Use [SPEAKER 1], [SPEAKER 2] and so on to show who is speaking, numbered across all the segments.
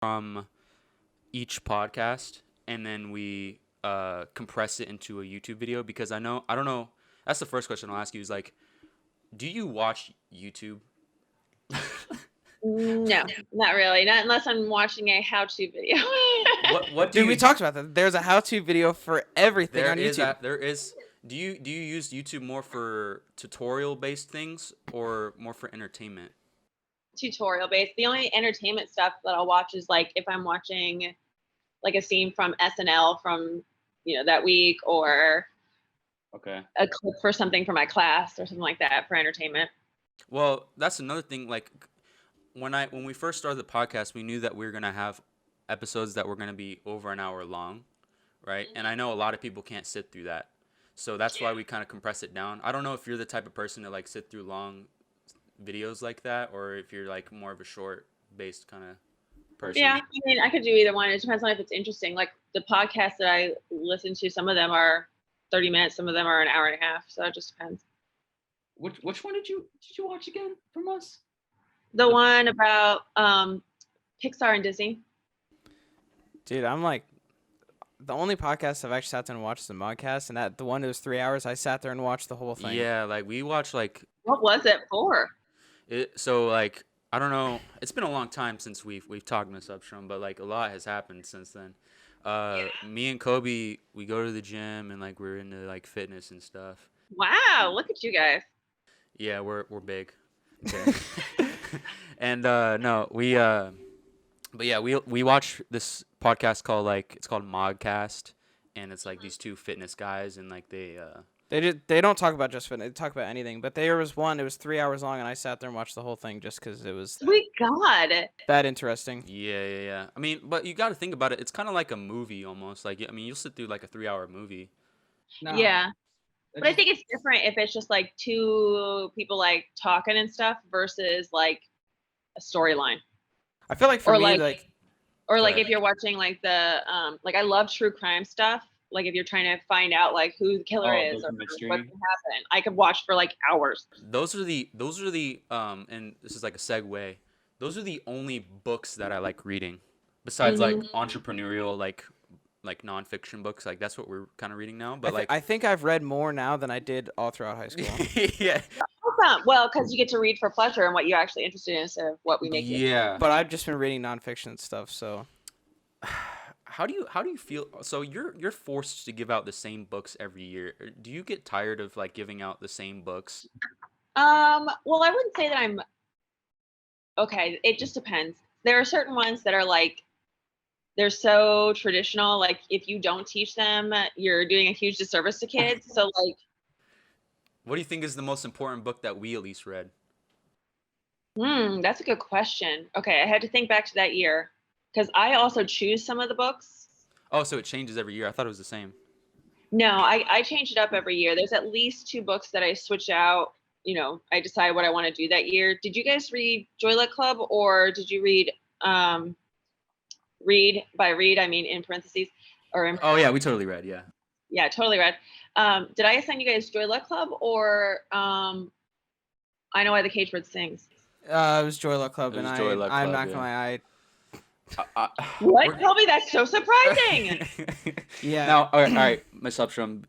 [SPEAKER 1] from each podcast, and then we compress it into a YouTube video? Because I don't know. That's the first question I'll ask you. Is like, do you watch YouTube?
[SPEAKER 2] No, not really. Not unless I'm watching a how-to video.
[SPEAKER 1] What do
[SPEAKER 3] Dude,
[SPEAKER 1] you?
[SPEAKER 3] we talked about that. There's a how-to video for everything on YouTube.
[SPEAKER 1] There is. Do you use YouTube more for tutorial based things or more for entertainment?
[SPEAKER 2] Tutorial based. The only entertainment stuff that I'll watch is like if I'm watching like a scene from SNL from that week, or
[SPEAKER 1] Okay.
[SPEAKER 2] a clip for something for my class or something like that for entertainment.
[SPEAKER 1] Well, that's another thing. Like when we first started the podcast, we knew that we were gonna have episodes that were gonna be over an hour long, right? And I know a lot of people can't sit through that, so that's why we kind of compress it down. I don't know if you're the type of person to like sit through long videos like that, or if you're like more of a short based kind of person.
[SPEAKER 2] Yeah, I mean, I could do either one. It depends on if it's interesting. Like the podcasts that I listen to, some of them are 30 minutes, some of them are an hour and a half. So it just depends.
[SPEAKER 1] Which one did you watch again from us?
[SPEAKER 2] The one about Pixar and Disney.
[SPEAKER 3] Dude, I'm like, the only podcast I've actually sat there and watched is the Modcast, and that the one that was 3 hours, I sat there and watched the whole thing.
[SPEAKER 1] Yeah, like we watched like
[SPEAKER 2] What was it for?
[SPEAKER 1] so like I don't know. It's been a long time since we've talked Miss Uppstrom, but like a lot has happened since then. Me and Kobe, we go to the gym and like we're into like fitness and stuff.
[SPEAKER 2] Wow, look at you guys.
[SPEAKER 1] Yeah, we're big. Okay. And no, but yeah, we watch this podcast called it's called Modcast, and it's like these two fitness guys, and like
[SPEAKER 3] They don't talk about just fitness. They talk about anything. But there was one. It was 3 hours long, and I sat there and watched the whole thing just because it was
[SPEAKER 2] Sweet God.
[SPEAKER 3] that interesting.
[SPEAKER 1] yeah. I mean, but you got to think about it. It's kind of like a movie almost. Like I mean, you'll sit through like a 3 hour movie.
[SPEAKER 3] No.
[SPEAKER 2] Yeah. But I think it's different if it's just like two people like talking and stuff versus like a storyline.
[SPEAKER 3] I feel like for
[SPEAKER 2] Or
[SPEAKER 3] me,
[SPEAKER 2] like
[SPEAKER 1] Right.
[SPEAKER 2] if you're watching like the like I love true crime stuff. Like if you're trying to find out like who the killer is or what's gonna happen, I could watch for like hours.
[SPEAKER 1] Those are the and this is like a segue. Those are the only books that I like reading, besides like entrepreneurial like nonfiction books. Like that's what we're kind of reading now. But
[SPEAKER 3] I think I've read more now than I did all throughout high school.
[SPEAKER 1] yeah,
[SPEAKER 2] Awesome. Well, because you get to read for pleasure and what you're actually interested in instead of what we make you.
[SPEAKER 1] yeah.
[SPEAKER 3] But I've just been reading nonfiction stuff, so
[SPEAKER 1] How do you feel? So you're forced to give out the same books every year. Do you get tired of like giving out the same books?
[SPEAKER 2] Well, I wouldn't say that I'm okay. It just depends. There are certain ones that are like they're so traditional. Like if you don't teach them, you're doing a huge disservice to kids. So like,
[SPEAKER 1] What do you think is the most important book that we at least read?
[SPEAKER 2] that's a good question. Okay, I had to think back to that year because I also choose some of the books.
[SPEAKER 1] Oh, so it changes every year. I thought it was the same.
[SPEAKER 2] No, I change it up every year. There's at least two books that I switch out. I decide what I want to do that year. Did you guys read Joy Luck Club, or did you read read by read? I mean in parentheses or in.
[SPEAKER 1] Oh yeah, we totally read. Yeah.
[SPEAKER 2] Yeah, totally read. Did I assign you guys Joy Luck Club or I Know Why the Cage Bird Sings?
[SPEAKER 3] it was Joy Luck Club,
[SPEAKER 1] It was
[SPEAKER 3] and
[SPEAKER 1] Joy Luck
[SPEAKER 3] I'm
[SPEAKER 1] Club,
[SPEAKER 3] not
[SPEAKER 1] yeah.
[SPEAKER 3] gonna lie.
[SPEAKER 2] What? Toby, that's so surprising.
[SPEAKER 3] Yeah.
[SPEAKER 1] Now, all right, Miss Upstrom.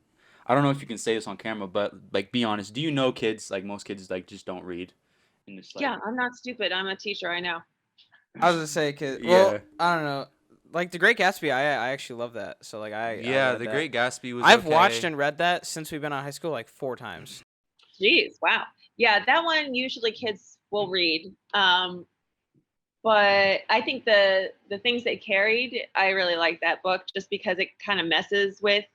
[SPEAKER 1] I don't know if you can say this on camera, but like, be honest. Do you know kids like most kids like just don't read? And it's like,
[SPEAKER 2] Yeah, I'm not stupid. I'm a teacher. I know.
[SPEAKER 3] I was gonna say, cause
[SPEAKER 1] Yeah.
[SPEAKER 3] I don't know, like The Great Gatsby. I actually love that. So like I read
[SPEAKER 1] The
[SPEAKER 3] that.
[SPEAKER 1] Great Gatsby was.
[SPEAKER 3] I've
[SPEAKER 1] okay.
[SPEAKER 3] watched and read that since we've been out of high school like 4 times.
[SPEAKER 2] Jeez, wow. Yeah, that one usually kids will read. But I think the things they carried, I really like that book just because it kind of messes with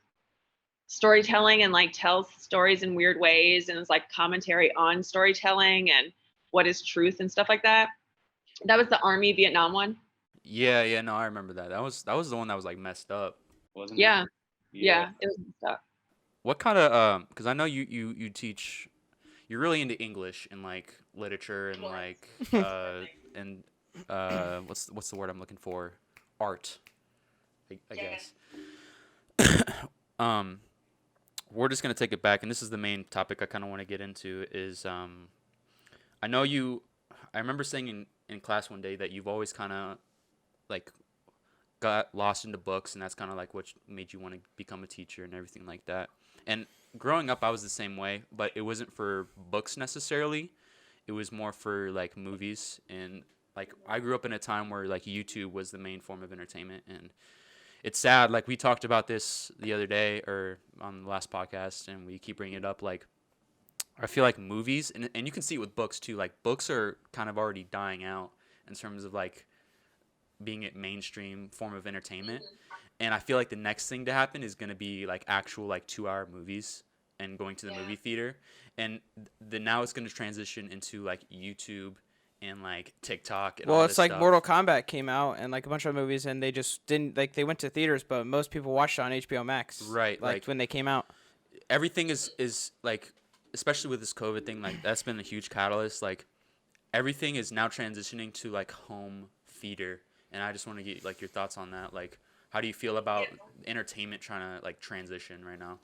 [SPEAKER 2] storytelling and like tells stories in weird ways, and it's like commentary on storytelling and what is truth and stuff like that. That was the Army Vietnam one.
[SPEAKER 1] Yeah, no, I remember that. That was the one that was like messed up, wasn't
[SPEAKER 2] Yeah,
[SPEAKER 1] it?
[SPEAKER 2] yeah, it was stuff.
[SPEAKER 1] What kind of because I know you teach, you're really into English and like literature and like and what's the word I'm looking for? Art, I guess. We're just gonna take it back, and this is the main topic I kind of want to get into. Is I know you. I remember saying in class one day that you've always kind of like got lost into books, and that's kind of like what made you want to become a teacher and everything like that. And growing up, I was the same way, but it wasn't for books necessarily. It was more for like movies, and like I grew up in a time where like YouTube was the main form of entertainment. And it's sad, like we talked about this the other day or on the last podcast, and we keep bringing it up. Like I feel like movies, and you can see it with books too, like books are kind of already dying out in terms of like being a mainstream form of entertainment. And I feel like the next thing to happen is going to be like actual like 2 hour movies and going to the movie theater. And the now it's going to transition into like YouTube and like TikTok and all
[SPEAKER 3] Well,
[SPEAKER 1] this
[SPEAKER 3] it's like
[SPEAKER 1] stuff.
[SPEAKER 3] Mortal Kombat came out and like a bunch of movies, and they just didn't like they went to theaters, but most people watched it on HBO Max.
[SPEAKER 1] Right,
[SPEAKER 3] Like when they came out.
[SPEAKER 1] Everything is like, especially with this COVID thing, like that's been a huge catalyst. Like everything is now transitioning to like home theater. And I just want to get like your thoughts on that. Like, how do you feel about entertainment trying to like transition right now?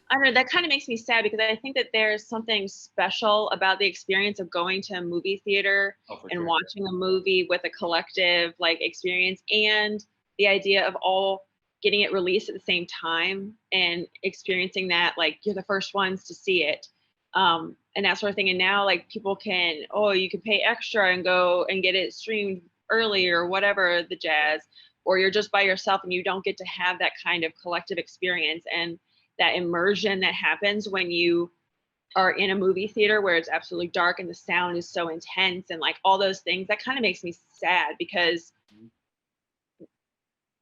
[SPEAKER 2] I don't know, that kind of makes me sad because I think that there's something special about the experience of going to a movie theater and watching a movie with a collective like experience, and the idea of all getting it released at the same time and experiencing that like you're the first ones to see it. And that sort of thing. And now like people can, you can pay extra and go and get it streamed early or whatever the jazz, or you're just by yourself and you don't get to have that kind of collective experience and that immersion that happens when you are in a movie theater where it's absolutely dark and the sound is so intense and like all those things. That kind of makes me sad because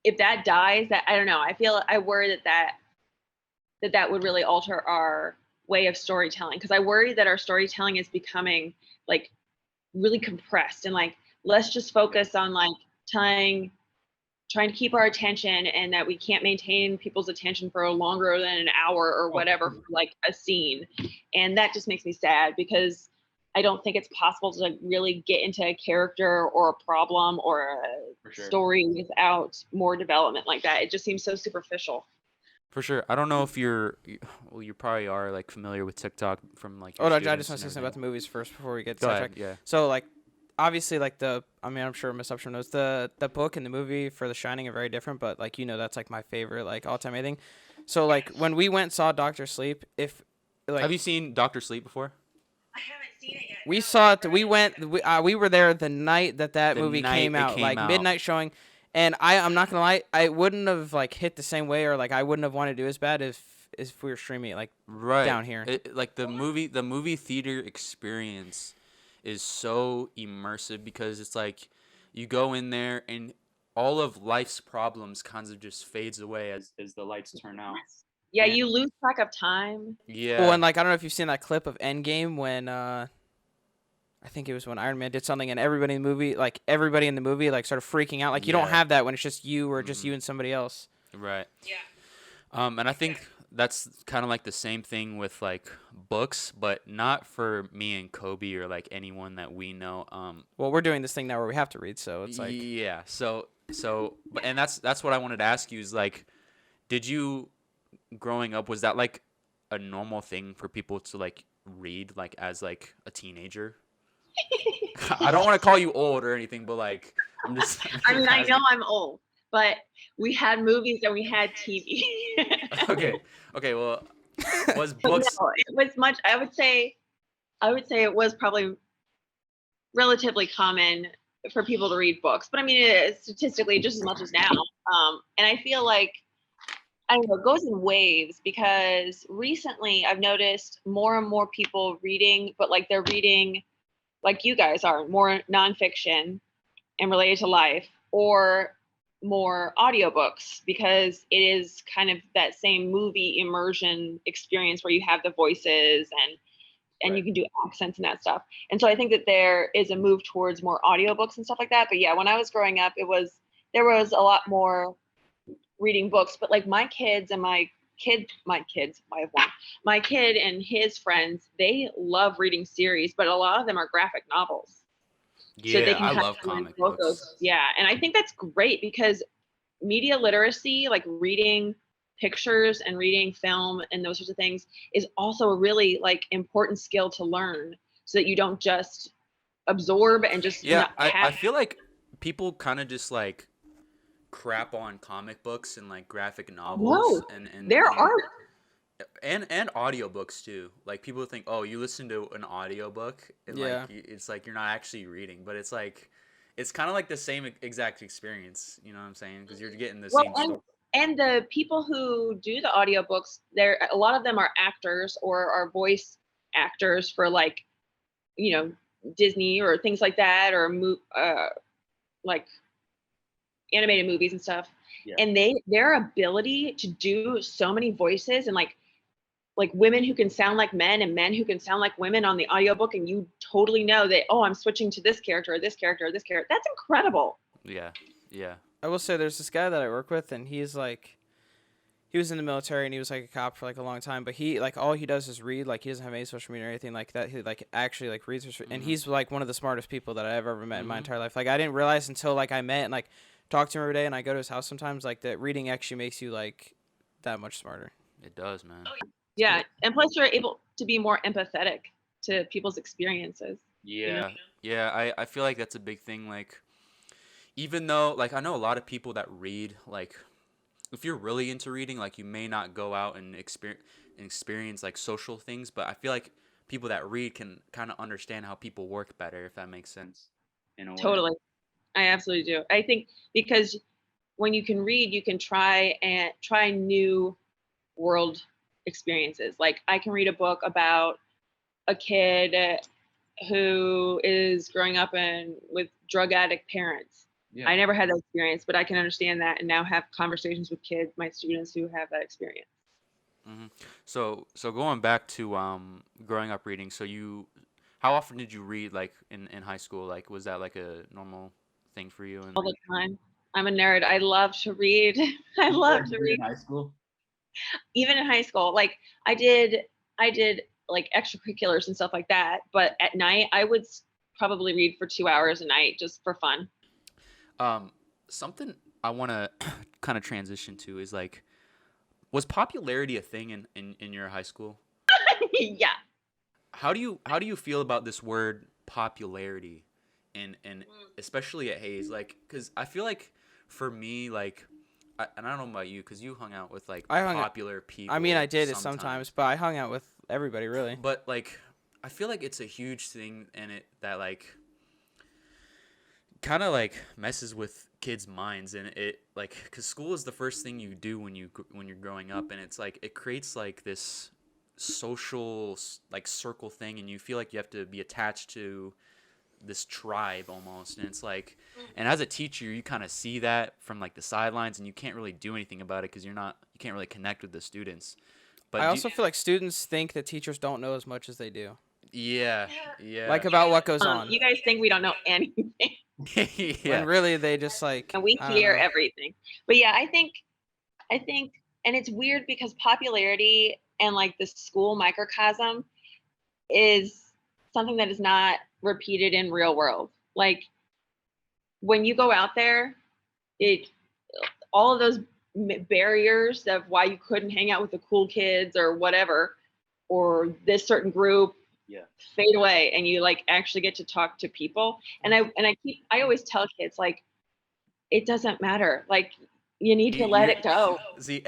[SPEAKER 2] if that dies, that I don't know, I worry that would really alter our way of storytelling, because I worry that our storytelling is becoming like really compressed and like let's just focus on like trying to keep our attention, and that we can't maintain people's attention for longer than an hour or whatever for like a scene. And that just makes me sad because I don't think it's possible to like really get into a character or a problem or a story without more development like that. It just seems so superficial.
[SPEAKER 1] For sure. I don't know if you probably are like familiar with TikTok from like your
[SPEAKER 3] I
[SPEAKER 1] students
[SPEAKER 3] just want to
[SPEAKER 1] and
[SPEAKER 3] say something about the movies first before we get
[SPEAKER 1] Go ahead,
[SPEAKER 3] sidetracked.
[SPEAKER 1] yeah.
[SPEAKER 3] So like obviously like I'm sure Miss Upstrom knows the book and the movie for The Shining are very different, but like that's like my favorite like all time anything. So like when we went and saw Doctor Sleep, if like
[SPEAKER 1] have you seen Doctor Sleep before?
[SPEAKER 2] I haven't seen it yet.
[SPEAKER 3] We saw it. We were there the night that movie came out, like midnight showing. And I'm not gonna lie, I wouldn't have like hit the same way, or like I wouldn't have wanted to do as bad if we were streaming it like down here.
[SPEAKER 1] Like the movie theater experience is so immersive because it's like you go in there and all of life's problems kind of just fades away as the lights turn out.
[SPEAKER 2] Yeah, you lose track of time.
[SPEAKER 1] Yeah.
[SPEAKER 3] Well, and like I don't know if you've seen that clip of Endgame when I think it was when Iron Man did something and everybody in the movie like started freaking out. Like you don't have that when it's just you or just you and somebody else.
[SPEAKER 1] Right.
[SPEAKER 2] Yeah.
[SPEAKER 1] And I think that's kind of like the same thing with like books, but not for me and Kobe or like anyone that we know.
[SPEAKER 3] Well, we're doing this thing now where we have to read, so it's like
[SPEAKER 1] yeah. So and that's what I wanted to ask you is like, did you growing up, was that like a normal thing for people to like read like as like a teenager? I don't want to call you old or anything, but like I'm just.
[SPEAKER 2] I mean, I know I'm old, but we had movies and we had TV.
[SPEAKER 1] Okay. Well, was books?
[SPEAKER 2] No, it was much. I would say it was probably relatively common for people to read books, but I mean, it is statistically just as much as now. And I feel like I don't know, it goes in waves because recently I've noticed more and more people reading, but like they're reading like you guys are, more nonfiction and related to life, or more audiobooks, because it is kind of that same movie immersion experience where you have the voices and you can do accents and that stuff. And so I think that there is a move towards more audiobooks and stuff like that. But yeah, when I was growing up, there was a lot more reading books. But like my kids and my kid and his friends, they love reading series, but a lot of them are graphic novels.
[SPEAKER 1] Yeah, so I love comic books.
[SPEAKER 2] Yeah, and I think that's great because media literacy, like reading pictures and reading film and those sorts of things, is also a really like important skill to learn, so that you don't just absorb and just
[SPEAKER 1] I feel like people kind of just like crap on comic books and like graphic novels
[SPEAKER 2] No,
[SPEAKER 1] and
[SPEAKER 2] there are.
[SPEAKER 1] and audiobooks too. Like people think, oh, you listen to an audiobook and
[SPEAKER 3] Yeah.
[SPEAKER 1] it's like you're not actually reading, but it's like it's kind of like the same exact experience. You know what I'm saying? Because you're getting the
[SPEAKER 2] Well,
[SPEAKER 1] same story.
[SPEAKER 2] and the people who do the audiobooks, a lot of them are actors or are voice actors for like, you know, Disney or things like that, or like animated movies and stuff.
[SPEAKER 1] Yeah.
[SPEAKER 2] And their ability to do so many voices, and like women who can sound like men and men who can sound like women on the audiobook, and you totally know that, oh, I'm switching to this character or this character or this character. That's incredible.
[SPEAKER 1] Yeah. Yeah.
[SPEAKER 3] I will say there's this guy that I work with, and he's like, he was in the military and he was like a cop for like a long time, but he like all he does is read. Like he doesn't have any social media or anything like that. He like actually like reads, and he's like one of the smartest people that I've ever met in my entire life. Like I didn't realize until like I met and like talk to him every day, and I go to his house sometimes, like that reading actually makes you like that much smarter.
[SPEAKER 1] It does, man.
[SPEAKER 2] Yeah, and plus you're able to be more empathetic to people's experiences.
[SPEAKER 1] Yeah. Yeah, I feel like that's a big thing. Like, even though, like, I know a lot of people that read, like, if you're really into reading, like, you may not go out and experience like social things, but I feel like people that read can kind of understand how people work better, if that makes sense. In a way.
[SPEAKER 2] Totally. I absolutely do. I think because when you can read, you can try new world experiences. Like I can read a book about a kid who is growing up with drug addict parents. Yeah. I never had that experience, but I can understand that and now have conversations with kids, my students who have that experience.
[SPEAKER 1] Mm-hmm. So going back to growing up reading, how often did you read like in high school? Like was that like a normal thing for you?
[SPEAKER 2] All the time. I'm a nerd. I love to read. I love to read.
[SPEAKER 1] In high school?
[SPEAKER 2] Even in high school, like I did like extracurriculars and stuff like that. But at night, I would probably read for 2 hours a night just for fun.
[SPEAKER 1] Something I want to kind of transition to is like, was popularity a thing in your high school?
[SPEAKER 2] Yeah.
[SPEAKER 1] How do you feel about this word popularity, and especially at Hayes? Like, because I feel like for me, like, and I don't know about you, because you hung out with like popular people.
[SPEAKER 3] I mean, I did it sometimes, but I hung out with everybody really.
[SPEAKER 1] But like, I feel like it's a huge thing in it that like kind of like messes with kids' minds, and it like because school is the first thing you do when you're growing up, and it's like it creates like this social like circle thing, and you feel like you have to be attached to this tribe almost, and it's like, and as a teacher you kind of see that from like the sidelines, and you can't really do anything about it because you can't really connect with the students. But
[SPEAKER 3] I also feel like students think that teachers don't know as much as they do.
[SPEAKER 1] Yeah.
[SPEAKER 3] Like about what goes on.
[SPEAKER 2] You guys think we don't know anything.
[SPEAKER 1] Yeah.
[SPEAKER 3] When really they just like.
[SPEAKER 2] And we hear everything. But yeah, I think, and it's weird because popularity and like the school microcosm is something that is not repeated in real world. Like when you go out there, all of those barriers of why you couldn't hang out with the cool kids or whatever, or this certain group, fade away, and you like actually get to talk to people. And I always tell kids, like, it doesn't matter. Like you need to let it go.
[SPEAKER 1] See,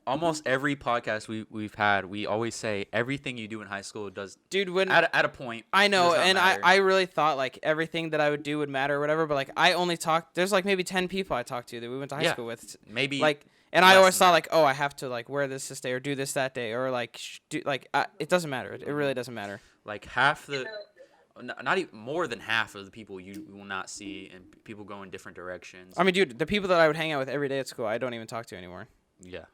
[SPEAKER 1] almost every podcast we've had, we always say everything you do in high school does. Dude, when at a point,
[SPEAKER 3] I know, and I really thought like everything that I would do would matter or whatever, but like I only talked. There's like maybe 10 people I talked to that we went to high school with.
[SPEAKER 1] Maybe
[SPEAKER 3] like, and I always thought like, oh, I have to like wear this day or do this that day or like it doesn't matter. It really doesn't matter.
[SPEAKER 1] Like half the. Not even more than half of the people you will not see, and people go in different directions.
[SPEAKER 3] I mean, dude, the people that I would hang out with every day at school, I don't even talk to anymore.
[SPEAKER 2] Yeah.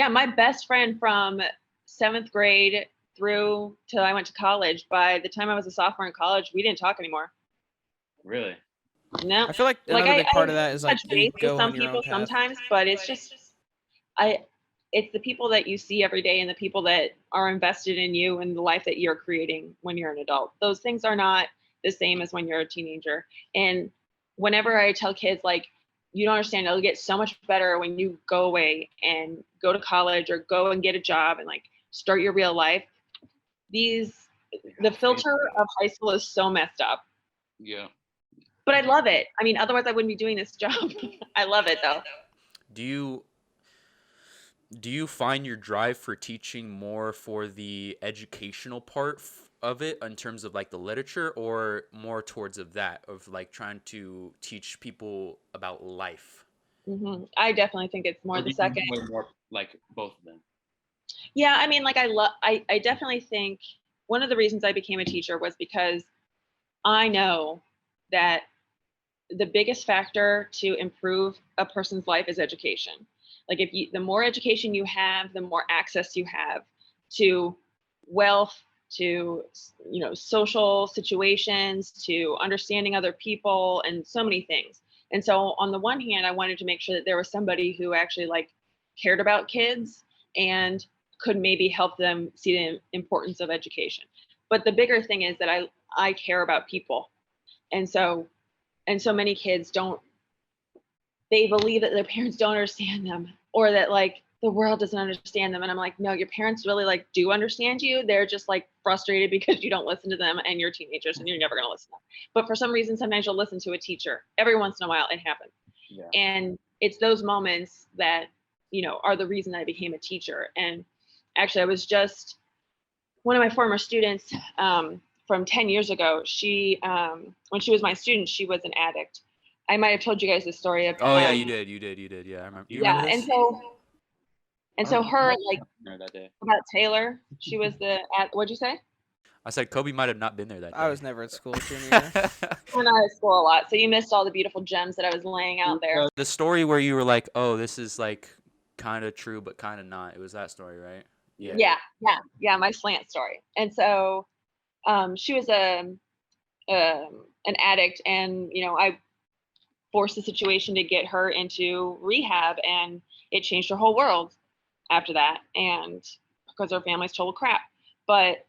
[SPEAKER 2] My best friend from 7th grade through till I went to college. By the time I was a sophomore in college, we didn't talk anymore.
[SPEAKER 1] Really?
[SPEAKER 2] No.
[SPEAKER 3] I feel like another big part of that is like you go
[SPEAKER 2] with some people sometimes, but it's just it's the people that you see every day and the people that are invested in you and the life that you're creating when you're an adult. Those things are not the same as when you're a teenager. And whenever I tell kids, like, you don't understand, it'll get so much better when you go away and go to college or go and get a job and like start your real life. The filter of high school is so messed up.
[SPEAKER 1] Yeah.
[SPEAKER 2] But I love it. I mean, otherwise I wouldn't be doing this job. I love it though.
[SPEAKER 1] Do you find your drive for teaching more for the educational part of it in terms of like the literature, or more towards of that of like trying to teach people about life?
[SPEAKER 2] I definitely think it's more the second.
[SPEAKER 4] More like both of them.
[SPEAKER 2] Yeah, I mean, like I definitely think one of the reasons I became a teacher was because I know that the biggest factor to improve a person's life is education. Like the more education you have, the more access you have to wealth, to social situations, to understanding other people, and so many things. And so on the one hand, I wanted to make sure that there was somebody who actually like cared about kids and could maybe help them see the importance of education. But the bigger thing is that I care about people. And so many kids they believe that their parents don't understand them, or that like the world doesn't understand them. And I'm like, no, your parents really like do understand you. They're just like frustrated because you don't listen to them and you're teenagers and you're never going to listen to them. But for some reason, sometimes you'll listen to a teacher. Every once in a while it happens.
[SPEAKER 4] Yeah.
[SPEAKER 2] And it's those moments that, are the reason I became a teacher. And actually I was just one of my former students from 10 years ago. She, when she was my student, she was an addict. I might have told you guys the story of.
[SPEAKER 1] Oh yeah, you did. Yeah, I remember. You remember this?
[SPEAKER 2] and so her like
[SPEAKER 4] that day.
[SPEAKER 2] about Taylor, she was what'd you say?
[SPEAKER 1] I said Kobe might have not been there that day.
[SPEAKER 3] I was never at school junior.
[SPEAKER 2] We're not at school a lot, so you missed all the beautiful gems that I was laying out there.
[SPEAKER 1] The story where you were like, "Oh, this is like kind of true, but kind of not." It was that story, right?
[SPEAKER 2] Yeah. My slant story. And so, she was an addict, and I forced the situation to get her into rehab, and it changed her whole world after that. And because her family's total crap, but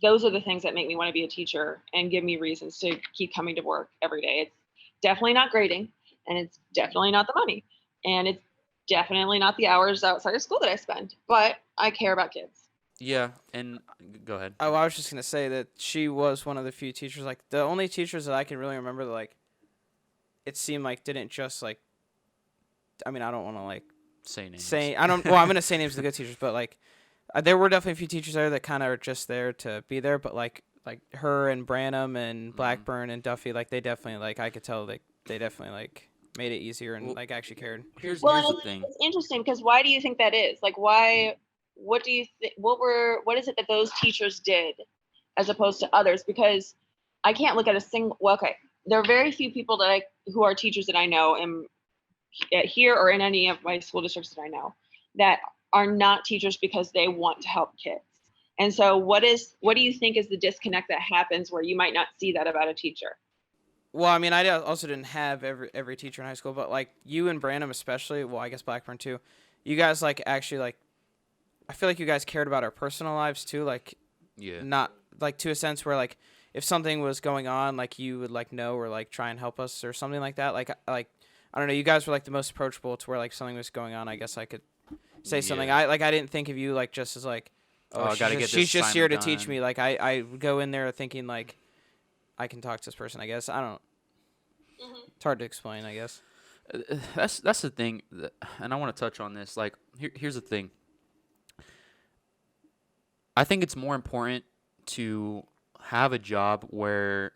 [SPEAKER 2] those are the things that make me want to be a teacher and give me reasons to keep coming to work every day. It's definitely not grading, and it's definitely not the money, and it's definitely not the hours outside of school that I spend, but I care about kids.
[SPEAKER 1] Yeah, and go ahead.
[SPEAKER 3] Oh, I was just going to say that she was one of the few teachers, like the only teachers that I can really remember that like it seemed like didn't just like, I mean, I don't want to like
[SPEAKER 1] say names.
[SPEAKER 3] I'm going to say names of the good teachers, but like there were definitely a few teachers there that kind of are just there to be there, but like her and Branham and Blackburn and Duffy, like they definitely like I could tell like they definitely like made it easier and like actually cared.
[SPEAKER 1] Here's the thing.
[SPEAKER 2] It's interesting because why do you think that is? Like why? What do you think? What is it that those teachers did as opposed to others? Because I can't look at a single. Well, okay, there are very few people who are teachers that I know here or in any of my school districts that I know that are not teachers because they want to help kids. And so what do you think is the disconnect that happens where you might not see that about a teacher?
[SPEAKER 3] Well, I mean, I also didn't have every teacher in high school, but like you and Branham especially, well, I guess Blackburn too, you guys like actually like, I feel like you guys cared about our personal lives too, like not like to a sense where like if something was going on, like you would like know or like try and help us or something like that. Like I don't know, you guys were like the most approachable to where like something was going on. I guess I could say something. I didn't think of you like just as like, she's just here to teach me. Like I would go in there thinking like I can talk to this person. I guess I don't. It's hard to explain. I guess
[SPEAKER 1] that's the thing, and I want to touch on this. Like here's the thing. I think it's more important to have a job where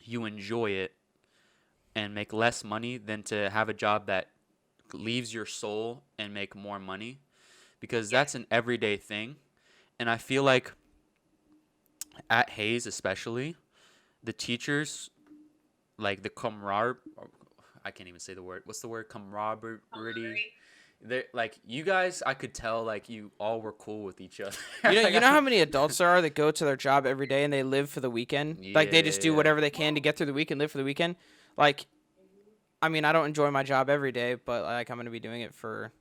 [SPEAKER 1] you enjoy it and make less money than to have a job that leaves your soul and make more money, because that's an everyday thing. And I feel like at Hayes especially, the teachers, like the camaraderie, I can't even say the word. What's the word? Camaraderie. They're, like you guys, I could tell like you all were cool with each other.
[SPEAKER 3] You know how many adults there are that go to their job every day and they live for the weekend?
[SPEAKER 1] Yeah,
[SPEAKER 3] like they just do whatever they can to get through the week and live for the weekend. Like, I mean, I don't enjoy my job every day, but like I'm going to be doing it for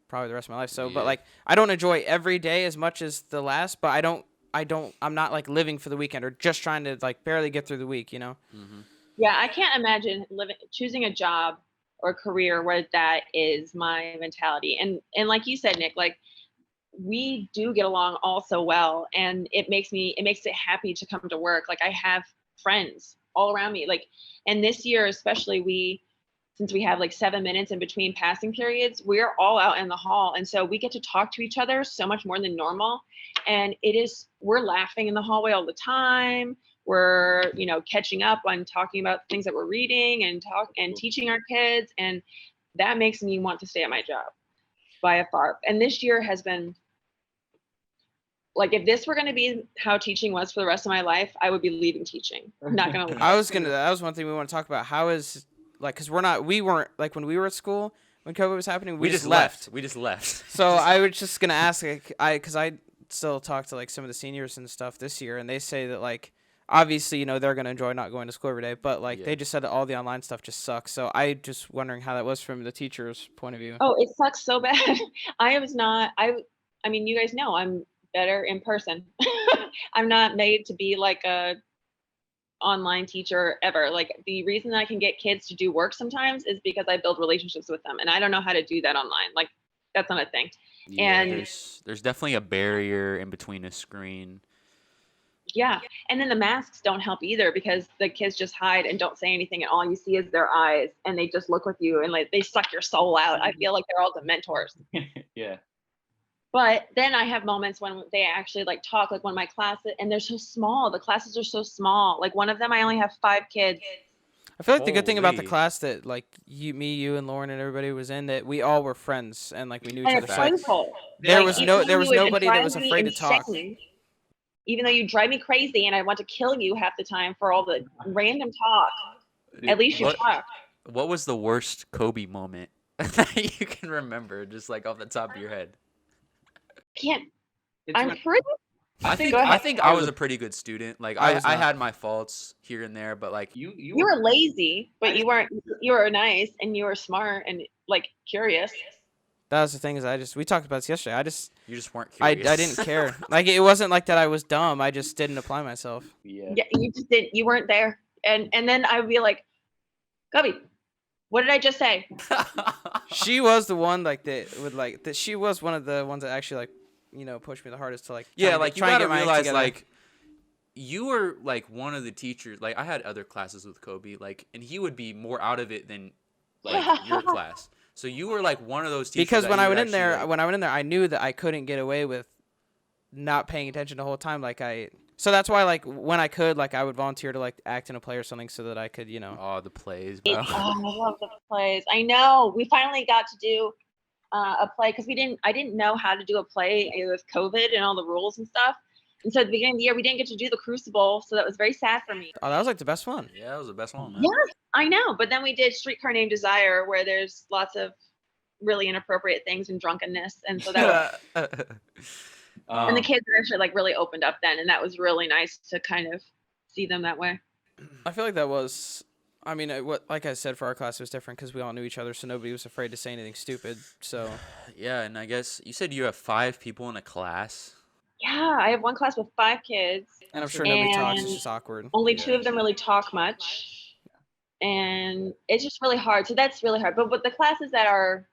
[SPEAKER 3] probably the rest of my life. So, but like I don't enjoy every day as much as the last, but I'm not like living for the weekend or just trying to like barely get through the week, you know?
[SPEAKER 1] Mm-hmm.
[SPEAKER 2] Yeah, I can't imagine choosing a job or career where that is my mentality. And like you said, Nick, like we do get along all so well, and it makes it happy to come to work. Like I have friends all around me. Like, and this year especially, since we have like 7 minutes in between passing periods, we're all out in the hall. And so we get to talk to each other so much more than normal. And we're laughing in the hallway all the time. We're, catching up on talking about things that we're reading and teaching our kids. And that makes me want to stay at my job by a far. And this year has been like, if this were going to be how teaching was for the rest of my life, I would be leaving teaching. I'm not going to.
[SPEAKER 3] That was one thing we want to talk about. How is, like, because we weren't, like, when we were at school, when COVID was happening, we just left.
[SPEAKER 1] We just left.
[SPEAKER 3] So I was just going to ask, like, because I still talk to, like, some of the seniors and stuff this year, and they say that, like, obviously, they're going to enjoy not going to school every day, but, like, they just said that all the online stuff just sucks. So I just wondering how that was from the teacher's point of view.
[SPEAKER 2] Oh, it sucks so bad. I mean, you guys know I'm better in person. I'm not made to be like a online teacher ever. Like, the reason I can get kids to do work sometimes is because I build relationships with them, and I don't know how to do that online. Like, that's not a thing.
[SPEAKER 1] Yeah,
[SPEAKER 2] and
[SPEAKER 1] there's definitely a barrier in between a screen.
[SPEAKER 2] Yeah, and then the masks don't help either, because the kids just hide and don't say anything, and all you see is their eyes, and they just look with you, and like they suck your soul out. I feel like they're all Dementors.
[SPEAKER 4] Yeah.
[SPEAKER 2] But then I have moments when they actually like talk, like one of my classes, and they're so small. The classes are so small. Like, one of them, I only have 5 kids.
[SPEAKER 3] I feel like the good thing about the class that, like, you and Lauren and everybody was in, that we all were friends and, like, we knew each
[SPEAKER 2] And
[SPEAKER 3] other.
[SPEAKER 2] it's
[SPEAKER 3] So, like,
[SPEAKER 2] painful.
[SPEAKER 3] there was nobody that was afraid to talk.
[SPEAKER 2] Even though you drive me crazy and I want to kill you half the time for all the random talk.
[SPEAKER 1] Dude,
[SPEAKER 2] at least you talk.
[SPEAKER 1] What was the worst Kobe moment that you can remember, just like off the top of your head?
[SPEAKER 2] I'm pretty.
[SPEAKER 1] I think I was a pretty good student. Like, I had my faults here and there, but like
[SPEAKER 2] you were lazy, but you weren't. You were nice and you were smart and like curious.
[SPEAKER 3] That was the thing, is we talked about this yesterday.
[SPEAKER 1] You just weren't curious.
[SPEAKER 3] I didn't care. Like, it wasn't like that I was dumb. I just didn't apply myself.
[SPEAKER 2] Yeah, you just didn't. You weren't there. And then I would be like, Kobe, what did I just say?
[SPEAKER 3] She was the one she was one of the ones that actually, like, pushed me the hardest to, like,
[SPEAKER 1] yeah, like, you gotta realize, like, you were like one of the teachers. Like, I had other classes with Kobe, like, and he would be more out of it than like your class. So you were like one of those teachers.
[SPEAKER 3] Because when I went in there, I knew that I couldn't get away with not paying attention the whole time. So that's why, like, when I could, like, I would volunteer to, like, act in a play or something so that I could,
[SPEAKER 1] Oh, the plays, bro.
[SPEAKER 2] I love the plays. I know. We finally got to do a play, because I didn't know how to do a play with COVID and all the rules and stuff. And so at the beginning of the year, we didn't get to do the Crucible, so that was very sad for me.
[SPEAKER 3] Oh, that was like the best one.
[SPEAKER 1] Yeah, that was the best one, man.
[SPEAKER 2] Yes, I know. But then we did Streetcar Named Desire, where there's lots of really inappropriate things and drunkenness, and so that was, and the kids were actually like really opened up then, and that was really nice to kind of see them that way.
[SPEAKER 3] I feel like that was. I mean, like I said, for our class, it was different because we all knew each other, so nobody was afraid to say anything stupid. So.
[SPEAKER 1] Yeah, and I guess you said you have 5 people in a class.
[SPEAKER 2] Yeah, I have one class with 5 kids.
[SPEAKER 3] And I'm sure nobody talks. It's just awkward.
[SPEAKER 2] Only 2 of them really talk much. And it's just really hard. So that's really hard. But the classes that are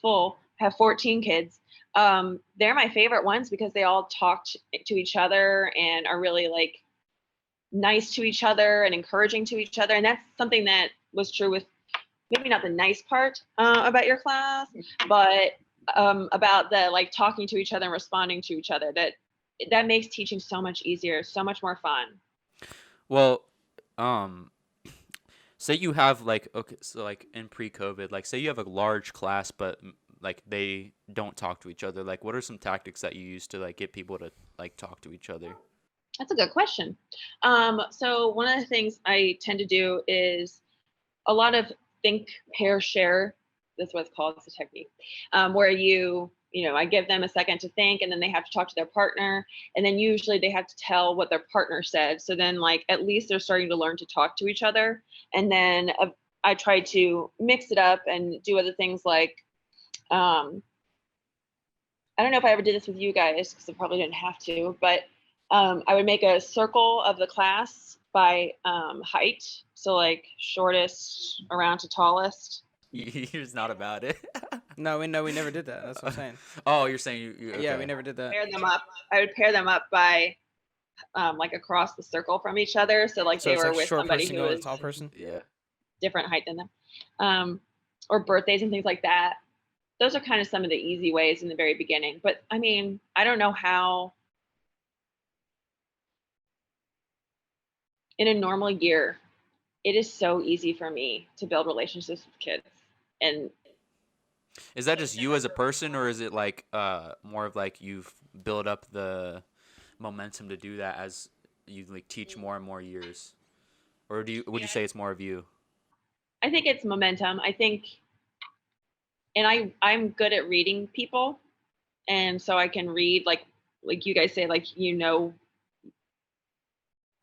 [SPEAKER 2] full have 14 kids. They're my favorite ones because they all talk to each other and are really, like, nice to each other and encouraging to each other. And that's something that was true with maybe not the nice part about your class, but about the, like, talking to each other and responding to each other. That makes teaching so much easier, so much more fun.
[SPEAKER 1] Well, say you have, like, okay, so, like, in pre-COVID, like, say you have a large class, but like they don't talk to each other. Like, what are some tactics that you use to, like, get people to, like, talk to each other?
[SPEAKER 2] That's a good question. So one of the things I tend to do is a lot of think, pair, share. That's what it's called. It's a technique where I give them a second to think, and then they have to talk to their partner, and then usually they have to tell what their partner said. So then, like, at least they're starting to learn to talk to each other. And then I try to mix it up and do other things like, I don't know if I ever did this with you guys because I probably didn't have to, but I would make a circle of the class by height. So, like, shortest around to tallest.
[SPEAKER 1] You're just not about it.
[SPEAKER 3] No, we never did that. That's what I'm saying.
[SPEAKER 1] Oh, you're saying you okay.
[SPEAKER 3] Yeah, we never did that.
[SPEAKER 2] Pair them up. I would pair them up by like across the circle from each other. So like
[SPEAKER 3] So
[SPEAKER 2] they
[SPEAKER 3] it's
[SPEAKER 2] were
[SPEAKER 3] like
[SPEAKER 2] with
[SPEAKER 3] short
[SPEAKER 2] somebody
[SPEAKER 3] person
[SPEAKER 2] who
[SPEAKER 3] going to
[SPEAKER 2] was
[SPEAKER 3] tall person.
[SPEAKER 1] Yeah.
[SPEAKER 2] different height than them, or birthdays and things like that. Those are kind of some of the easy ways in the very beginning. But I mean, I don't know how in a normal year, it is so easy for me to build relationships with kids. And
[SPEAKER 1] Is that just you as a person, or is it like more of like you've built up the momentum to do that as you like teach more and more years, or would you say it's more of you?
[SPEAKER 2] I think it's momentum. I think, and I'm good at reading people, and so I can read like you guys say, like,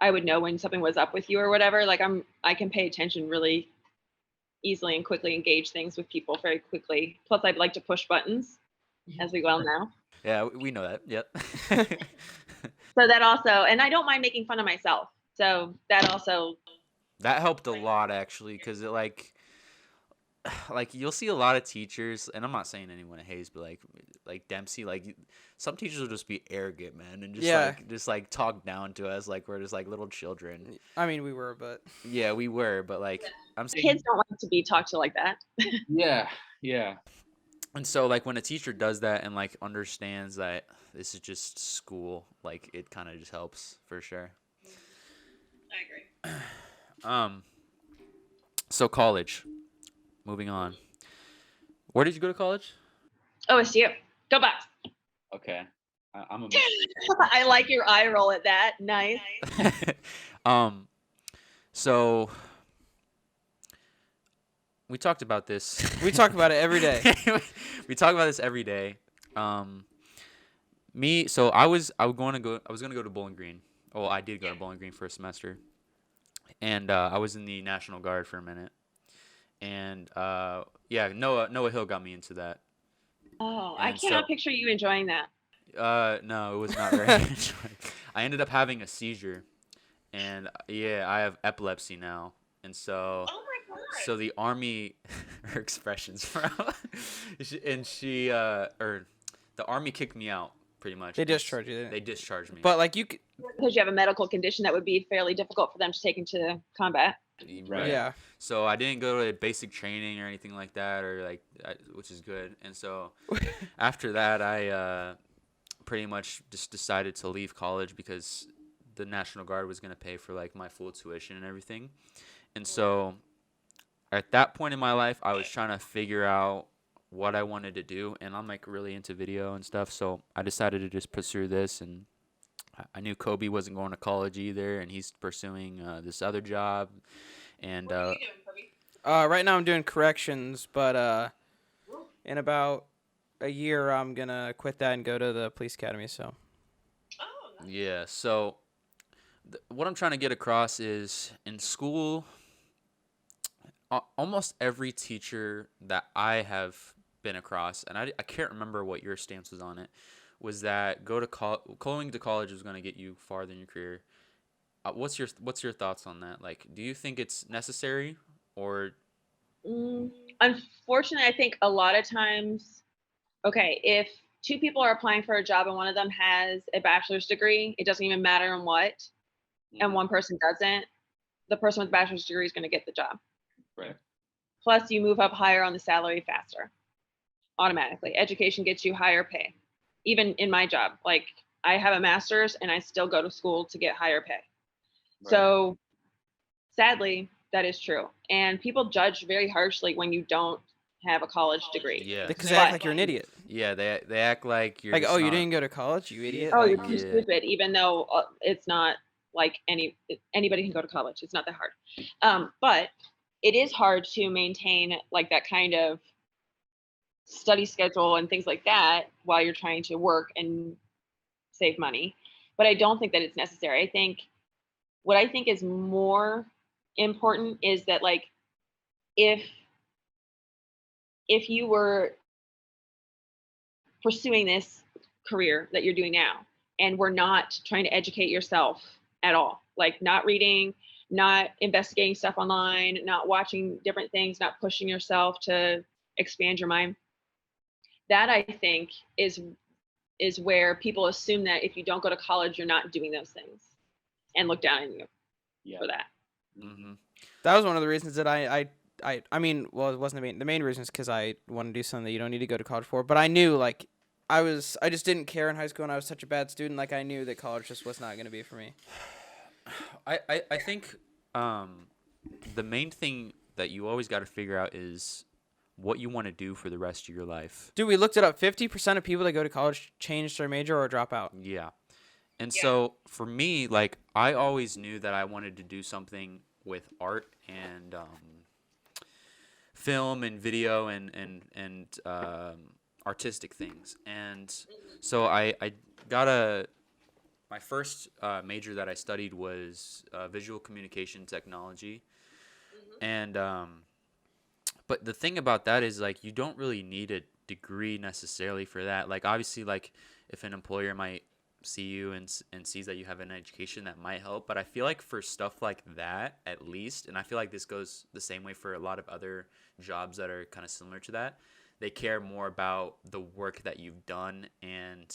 [SPEAKER 2] I would know when something was up with you or whatever. Like I can pay attention really easily and quickly, engage things with people very quickly. Plus I'd like to push buttons, as we well know.
[SPEAKER 1] Yeah, we know that. Yep.
[SPEAKER 2] So that also, and I don't mind making fun of myself. So that also,
[SPEAKER 1] That helped a lot actually, because it like you'll see a lot of teachers, and I'm not saying anyone at Hayes, but like Dempsey, like some teachers will just be arrogant, man, and just like talk down to us like we're just like little children.
[SPEAKER 3] I mean, we were, but
[SPEAKER 1] Yeah, we were, but like I'm saying,
[SPEAKER 2] kids don't like to be talked to like that.
[SPEAKER 4] Yeah, yeah.
[SPEAKER 1] and so like when a teacher does that and like understands that this is just school, like it kind of just helps for sure.
[SPEAKER 2] I agree.
[SPEAKER 1] So college. Moving on. Where did you go to college?
[SPEAKER 2] OSU. Go Bucks.
[SPEAKER 4] Okay. I'm a
[SPEAKER 2] I like your eye roll at that. Nice.
[SPEAKER 1] So we talked about this.
[SPEAKER 3] we talk about it every day.
[SPEAKER 1] We talk about this every day. So I was going to go to Bowling Green. Well, I did go to Bowling Green for a semester, and I was in the National Guard for a minute. And yeah, Noah Hill got me into that.
[SPEAKER 2] Oh, I
[SPEAKER 1] And
[SPEAKER 2] cannot
[SPEAKER 1] so-
[SPEAKER 2] picture you enjoying that.
[SPEAKER 1] No, it was not very enjoyable. I ended up having a seizure, and yeah, I have epilepsy now, and so
[SPEAKER 2] Oh my god.
[SPEAKER 1] so the army, her expressions, bro, or the army kicked me out pretty much.
[SPEAKER 3] They discharged you.
[SPEAKER 1] They discharged me.
[SPEAKER 3] But like you,
[SPEAKER 2] Because you have a medical condition that would be fairly difficult for them to take into combat.
[SPEAKER 4] Right.
[SPEAKER 3] yeah.
[SPEAKER 1] So I didn't go to basic training or anything like that, which is good. And so after that, I pretty much just decided to leave college because the National Guard was going to pay for like my full tuition and everything. And so at that point in my life, I was trying to figure out what I wanted to do, and I'm like really into video and stuff. So I decided to just pursue this, and I knew Kobe wasn't going to college either, and he's pursuing this other job. And
[SPEAKER 2] What are you doing, Kobe?
[SPEAKER 3] Right now I'm doing corrections, but in about a year I'm gonna quit that and go to the police academy. So
[SPEAKER 2] Oh, nice.
[SPEAKER 1] yeah, so what I'm trying to get across is in school, almost every teacher that I have been across, and I can't remember what your stance was on it, was that going to college is going to get you farther in your career. What's your thoughts on that? Like, do you think it's necessary, or
[SPEAKER 2] Unfortunately, I think a lot of times, okay, if two people are applying for a job and one of them has a bachelor's degree, it doesn't even matter in what, and one person doesn't, the person with the bachelor's degree is going to get the job.
[SPEAKER 4] Right.
[SPEAKER 2] Plus, you move up higher on the salary faster, automatically. Education gets you higher pay. Even in my job, like I have a master's and I still go to school to get higher pay.
[SPEAKER 4] Right.
[SPEAKER 2] So sadly, that is true. And people judge very harshly when you don't have a college degree.
[SPEAKER 1] yeah,
[SPEAKER 3] because they act like you're an idiot.
[SPEAKER 1] yeah, they act like you're
[SPEAKER 3] Like,
[SPEAKER 1] just
[SPEAKER 3] oh, you
[SPEAKER 1] not-
[SPEAKER 3] didn't go to college, you idiot.
[SPEAKER 2] Oh,
[SPEAKER 3] Like,
[SPEAKER 2] you're too
[SPEAKER 1] yeah.
[SPEAKER 2] stupid, even though it's not like anybody can go to college. It's not that hard. But it is hard to maintain like that kind of study schedule and things like that while you're trying to work and save money. But I don't think that it's necessary. I think what I think is more important is that like if you were pursuing this career that you're doing now and were not trying to educate yourself at all, like not reading, not investigating stuff online, not watching different things, not pushing yourself to expand your mind, that I think is is where people assume that if you don't go to college, you're not doing those things and look down on you for that.
[SPEAKER 1] Mm-hmm.
[SPEAKER 3] That was one of the reasons that I mean, well, it wasn't the main reason is because I want to do something that you don't need to go to college for. But I knew, like, I just didn't care in high school, and I was such a bad student. Like, I knew that college just was not going to be for me.
[SPEAKER 1] I think the main thing that you always got to figure out is what you want to do for the rest of your life.
[SPEAKER 3] Dude, we looked it up. 50% of people that go to college change their major or drop out.
[SPEAKER 1] Yeah. And so for me, like, I always knew that I wanted to do something with art and film and video and artistic things. And so I got my first major that I studied was visual communication technology. And but the thing about that is, like, you don't really need a degree necessarily for that. Like, obviously, like, if an employer might see you and sees that you have an education, that might help. But I feel like for stuff like that, at least, and I feel like this goes the same way for a lot of other jobs that are kind of similar to that, they care more about the work that you've done. And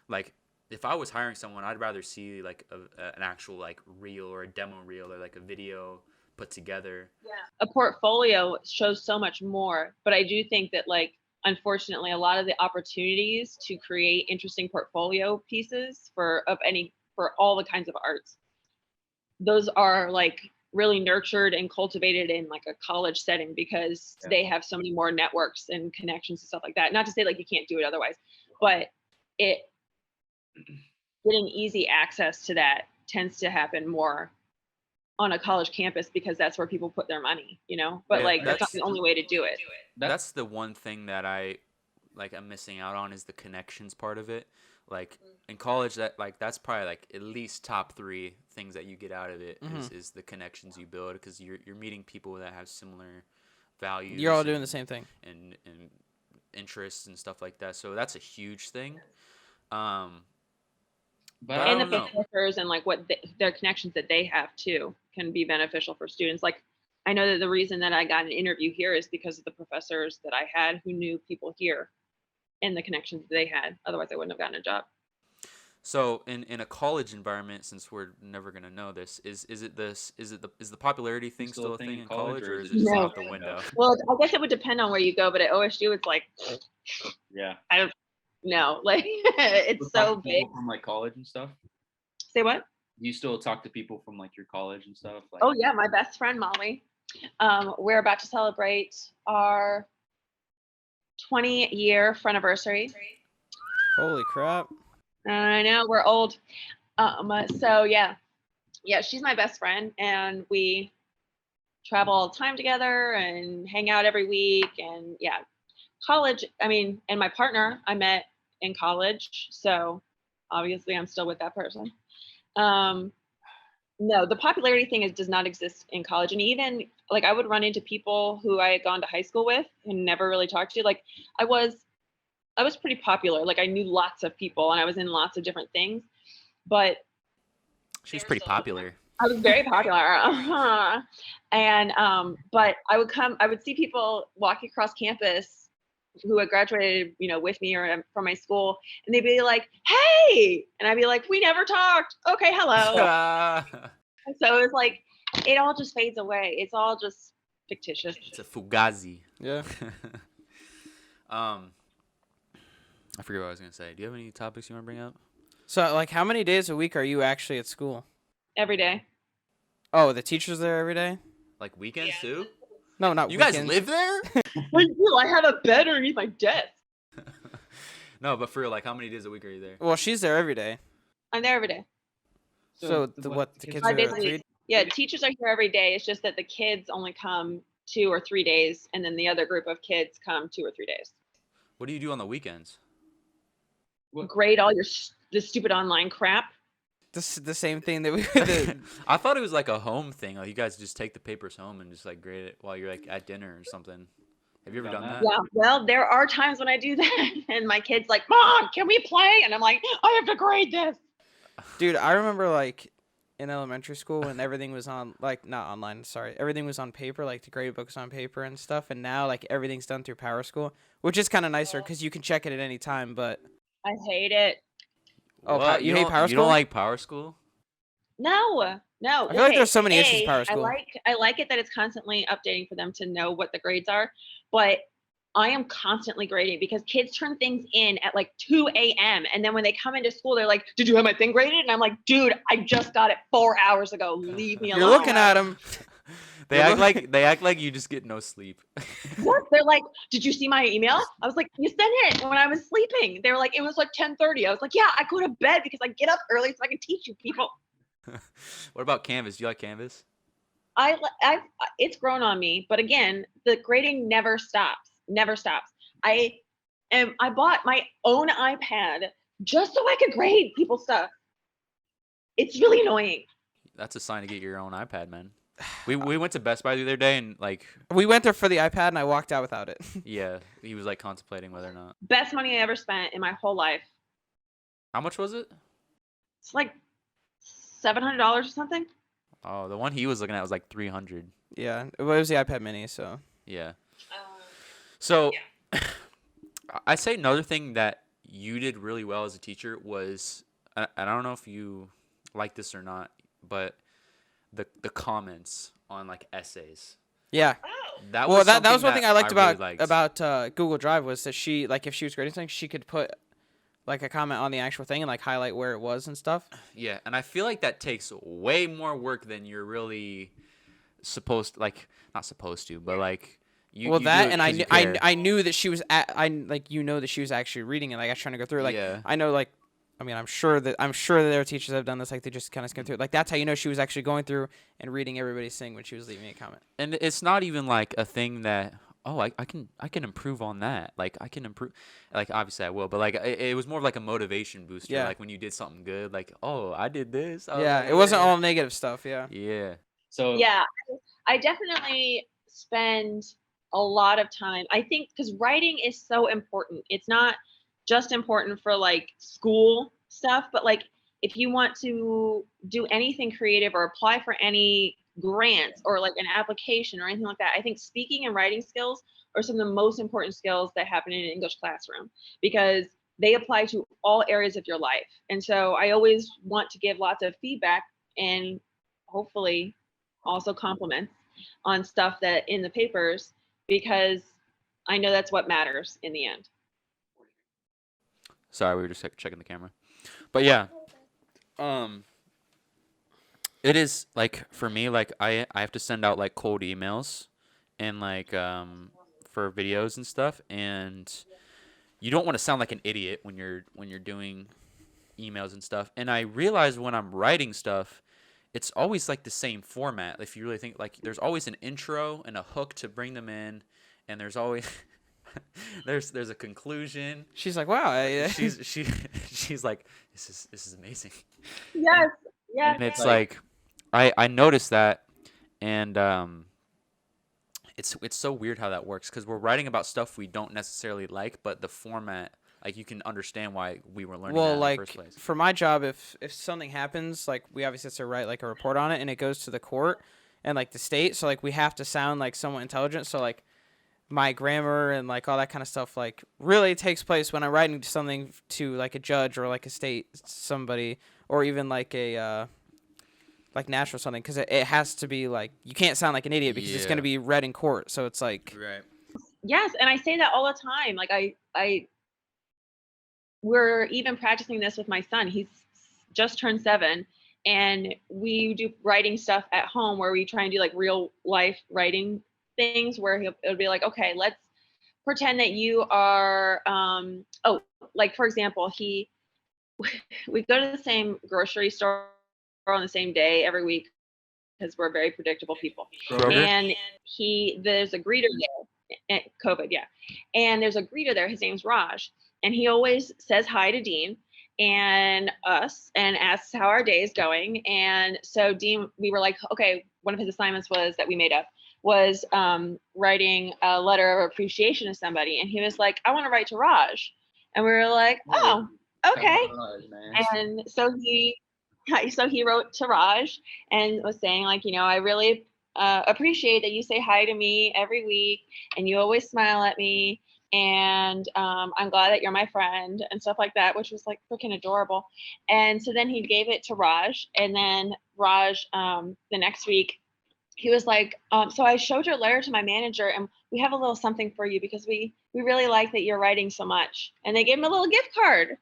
[SPEAKER 1] like, if I was hiring someone, I'd rather see like an actual like reel or a demo reel or like a video put together.
[SPEAKER 2] A portfolio shows so much more, but I do think that, like, unfortunately, a lot of the opportunities to create interesting portfolio pieces for all the kinds of arts, those are like really nurtured and cultivated in like a college setting, because they have so many more networks and connections and stuff like that. Not to say like you can't do it otherwise, but getting easy access to that tends to happen more on a college campus, because that's where people put their money, but like that's not the only way to do it.
[SPEAKER 1] That's the one thing that I'm missing out on, is the connections part of it. Like, in college, that's probably like at least top 3 things that you get out of it is the connections you build, because you're meeting people that have similar values.
[SPEAKER 3] You're all doing the same thing
[SPEAKER 1] and interests and stuff like that. So that's a huge thing. But
[SPEAKER 2] and the professors and like their connections that they have too can be beneficial for students. Like, I know that the reason that I got an interview here is because of the professors that I had who knew people here and the connections that they had. Otherwise, I wouldn't have gotten a job.
[SPEAKER 1] So in a college environment, since we're never gonna know this, is the popularity thing still a thing in college, or is it just out the window?
[SPEAKER 2] Well, I guess it would depend on where you go, but at OSU, it's like, I don't know, like it's so big.
[SPEAKER 4] From like college and stuff.
[SPEAKER 2] Say what?
[SPEAKER 4] You still talk to people from like your college and stuff? Like,
[SPEAKER 2] oh yeah, my best friend Molly. We're about to celebrate our 20-year friendiversary.
[SPEAKER 3] Holy crap!
[SPEAKER 2] I know, we're old. So yeah, she's my best friend, and we travel all the time together and hang out every week. And college, and my partner I met in college, so obviously I'm still with that person. No, the popularity thing does not exist in college. And even like, I would run into people who I had gone to high school with and never really talked to. Like, I was pretty popular. Like, I knew lots of people and I was in lots of different things, but
[SPEAKER 1] she was pretty popular.
[SPEAKER 2] I was very popular. And but I would see people walking across campus who had graduated, with me or from my school, and they'd be like, "Hey," and I'd be like, "We never talked. Okay, hello." So it's like, it all just fades away. It's all just fictitious.
[SPEAKER 1] It's a fugazi.
[SPEAKER 3] Yeah.
[SPEAKER 1] I forget what I was gonna say. Do you have any topics you want to bring up?
[SPEAKER 3] So, like, how many days a week are you actually at school?
[SPEAKER 2] Every day.
[SPEAKER 3] Oh, the teacher's there every day?
[SPEAKER 1] Like weekends too?
[SPEAKER 3] No, not
[SPEAKER 1] you
[SPEAKER 3] weekends.
[SPEAKER 1] guys live there?
[SPEAKER 2] I do. I have a bed underneath my desk.
[SPEAKER 1] No, but for like, how many days a week are you there?
[SPEAKER 3] Well, she's there every day.
[SPEAKER 2] I'm there every day.
[SPEAKER 3] So the kids are there 3 days?
[SPEAKER 2] Yeah, teachers are here every day. It's just that the kids only come 2 or 3 days, and then the other group of kids come 2 or 3 days.
[SPEAKER 1] What do you do on the weekends?
[SPEAKER 2] Grade all the stupid online crap.
[SPEAKER 3] The same thing that we
[SPEAKER 1] I thought it was like a home thing. Like, you guys just take the papers home and just like grade it while you're like at dinner or something. Have you ever done that?
[SPEAKER 2] Yeah, well, there are times when I do that, and my kid's like, "Mom, can we play?" And I'm like, "I have to grade this."
[SPEAKER 3] Dude, I remember like in elementary school when everything was on, like, not online, sorry, everything was on paper, like the grade books on paper and stuff, and now like everything's done through Power School, which is kind of nicer because you can check it at any time. But
[SPEAKER 2] I hate it.
[SPEAKER 3] Oh,
[SPEAKER 1] What?
[SPEAKER 3] you hate Power
[SPEAKER 1] You don't
[SPEAKER 3] School?
[SPEAKER 1] like Power School?
[SPEAKER 2] No.
[SPEAKER 3] I feel like there's so many issues with Power
[SPEAKER 2] I
[SPEAKER 3] School.
[SPEAKER 2] like it that it's constantly updating for them to know what the grades are, but I am constantly grading because kids turn things in at like 2 a.m. and then when they come into school, they're like, "Did you have my thing graded?" And I'm like, "Dude, I just got it 4 hours ago. Leave me alone."
[SPEAKER 3] You're looking at them.
[SPEAKER 1] They act like you just get no sleep.
[SPEAKER 2] What? They're like, "Did you see my email?" I was like, "You sent it when I was sleeping." They were like, "It was like 10:30." I was like, "Yeah, I go to bed because I get up early so I can teach you people."
[SPEAKER 1] What about Canvas? Do you like Canvas?
[SPEAKER 2] It's grown on me, but again, the grading never stops. Never stops. I bought my own iPad just so I could grade people's stuff. It's really annoying.
[SPEAKER 1] That's a sign to get your own iPad, man. We went to Best Buy the other day and like
[SPEAKER 3] We went there for the iPad, and I walked out without it.
[SPEAKER 1] yeah, he was like contemplating whether or not.
[SPEAKER 2] Best money I ever spent in my whole life.
[SPEAKER 1] How much was it?
[SPEAKER 2] It's like $700 or something.
[SPEAKER 1] Oh, the one he was looking at was like 300.
[SPEAKER 3] Yeah, it was the iPad Mini, so.
[SPEAKER 1] Yeah. So I say another thing that you did really well as a teacher was, and I don't know if you like this or not, but the comments on like essays.
[SPEAKER 3] Yeah.
[SPEAKER 1] That
[SPEAKER 3] Well,
[SPEAKER 1] was
[SPEAKER 3] that was
[SPEAKER 1] something
[SPEAKER 3] one thing I liked
[SPEAKER 1] really
[SPEAKER 3] about
[SPEAKER 1] liked.
[SPEAKER 3] Google Drive was that she, like, if she was grading something, she could put like a comment on the actual thing and like highlight where it was and stuff.
[SPEAKER 1] Yeah, and I feel like that takes way more work than you're really supposed not supposed to, but like you.
[SPEAKER 3] Well,
[SPEAKER 1] you
[SPEAKER 3] that
[SPEAKER 1] do it
[SPEAKER 3] and
[SPEAKER 1] 'cause you
[SPEAKER 3] I
[SPEAKER 1] care.
[SPEAKER 3] I knew that she was that she was actually reading it. Like I was trying to go through. Like
[SPEAKER 1] Yeah.
[SPEAKER 3] I know like. I mean, I'm sure that there are teachers that have done this. Like they just kind of skim through it. Like that's how you know she was actually going through and reading everybody's thing when she was leaving a comment.
[SPEAKER 1] And it's not even like a thing that I can improve on that. Like I can improve. Like obviously I will, but like it was more of like a motivation booster.
[SPEAKER 3] Yeah.
[SPEAKER 1] Like when you did something good, like oh I did this. Oh,
[SPEAKER 3] Yeah, it wasn't all negative stuff. Yeah.
[SPEAKER 1] Yeah.
[SPEAKER 4] So
[SPEAKER 2] Yeah, I definitely spend a lot of time. I think because writing is so important. It's not just important for like school stuff, but like if you want to do anything creative or apply for any grants or like an application or anything like that, I think speaking and writing skills are some of the most important skills that happen in an English classroom because they apply to all areas of your life. And so I always want to give lots of feedback and hopefully also compliments on stuff that in the papers because I know that's what matters in the end.
[SPEAKER 1] Sorry, we were just checking the camera. But yeah. It is like for me like I have to send out like cold emails and like for videos and stuff, and you don't want to sound like an idiot when you're doing emails and stuff. And I realize when I'm writing stuff, it's always like the same format. If you really think like there's always an intro and a hook to bring them in, and there's always there's a conclusion.
[SPEAKER 3] She's like, wow.
[SPEAKER 1] She's like, this is amazing.
[SPEAKER 2] Yes. Yes.
[SPEAKER 1] And it's like I noticed that, and it's so weird how that works because we're writing about stuff we don't necessarily like, but the format, like you can understand why we were learning that
[SPEAKER 3] Well,
[SPEAKER 1] in
[SPEAKER 3] like
[SPEAKER 1] the first place.
[SPEAKER 3] for my job, if something happens, like we obviously have to write like a report on it, and it goes to the court and like the state, so like we have to sound like somewhat intelligent. So like my grammar and like all that kind of stuff like really takes place when I'm writing something to like a judge or like a state somebody or even like a like natural something because it has to be like you can't sound like an idiot because it's going to be read in court. So it's like
[SPEAKER 1] Right.
[SPEAKER 2] Yes, and I say that all the time. Like I we're even practicing this with my son. He's just turned 7 and we do writing stuff at home where we try and do like real life writing things where it'll be like, okay, let's pretend that you are like for example, we go to the same grocery store on the same day every week because we're very predictable people.
[SPEAKER 1] Kroger?
[SPEAKER 2] And there's a greeter there at COVID, yeah. And there's a greeter there, his name's Raj. And he always says hi to Dean and us and asks how our day is going. And so Dean, we were like, okay, one of his assignments was that we made up was writing a letter of appreciation to somebody. And he was like, I want to write to Raj. And we were like, oh, okay. And so he wrote to Raj and was saying like, I really appreciate that you say hi to me every week and you always smile at me. and I'm glad that you're my friend and stuff like that, which was like freaking adorable. And so then he gave it to Raj, and then Raj the next week he was like, so I showed your letter to my manager, and we have a little something for you because we really like that you're writing so much. And they gave him a little gift card.